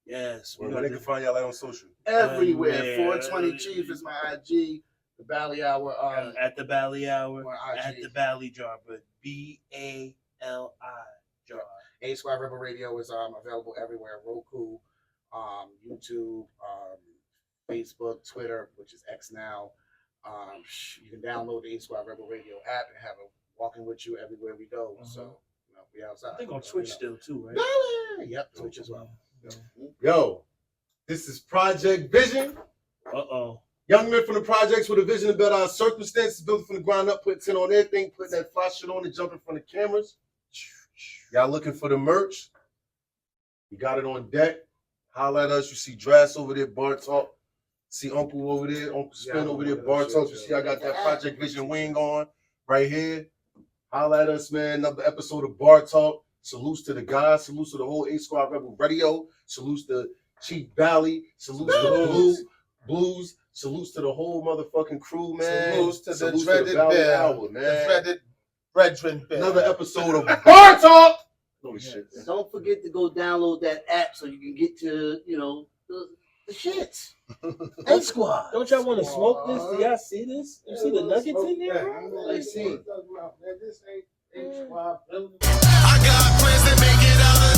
Yes. Where they can find y'all on social. Everywhere. Everywhere. 420 Chief is my IG. The Bali Hour. At the Bali Hour. on At IG. the Bali Jar. But BALI Jar. 8 Squad River Radio is available everywhere. Roku, YouTube, Facebook, Twitter, which is X now. You can download the 8 Squad Rebel Radio app and have it walking with you everywhere we go. Mhm. So, we outside. I think on Twitch still too, right? Yep, Twitch as well. Yo, this is Project Vision. Uh-oh. Young men from the projects with a vision to better our circumstances, building from the ground up, putting 10 on everything, putting that fly shit on and jumping from the cameras. Y'all looking for the merch? You got it on deck. Holla at us. You see Drass over there, BARTAWK. See Uncle over there, Uncle Spin over there, BARTAWK. You see I got that Project Vision wing on right here. Holla at us, man. Another episode of BARTAWK. Salutes to the guys. Salutes to the whole 8 Squad Rebel Radio. Salutes to Chief Bali. Salutes to Blues. Salutes to the whole motherfucking crew, man. Salutes to the Salutes dreaded Bali Bear. Hour, man. The dreaded Brethren Bear. Another episode of BARTAWK. Holy shit. Man. Don't forget to go download that app so you can get to, the shit. 8 Squad. Don't y'all want to smoke this? Do y'all see this? You see the nuggets in there, bro? Let's see. This ain't H-Squad. I got plans to make it out of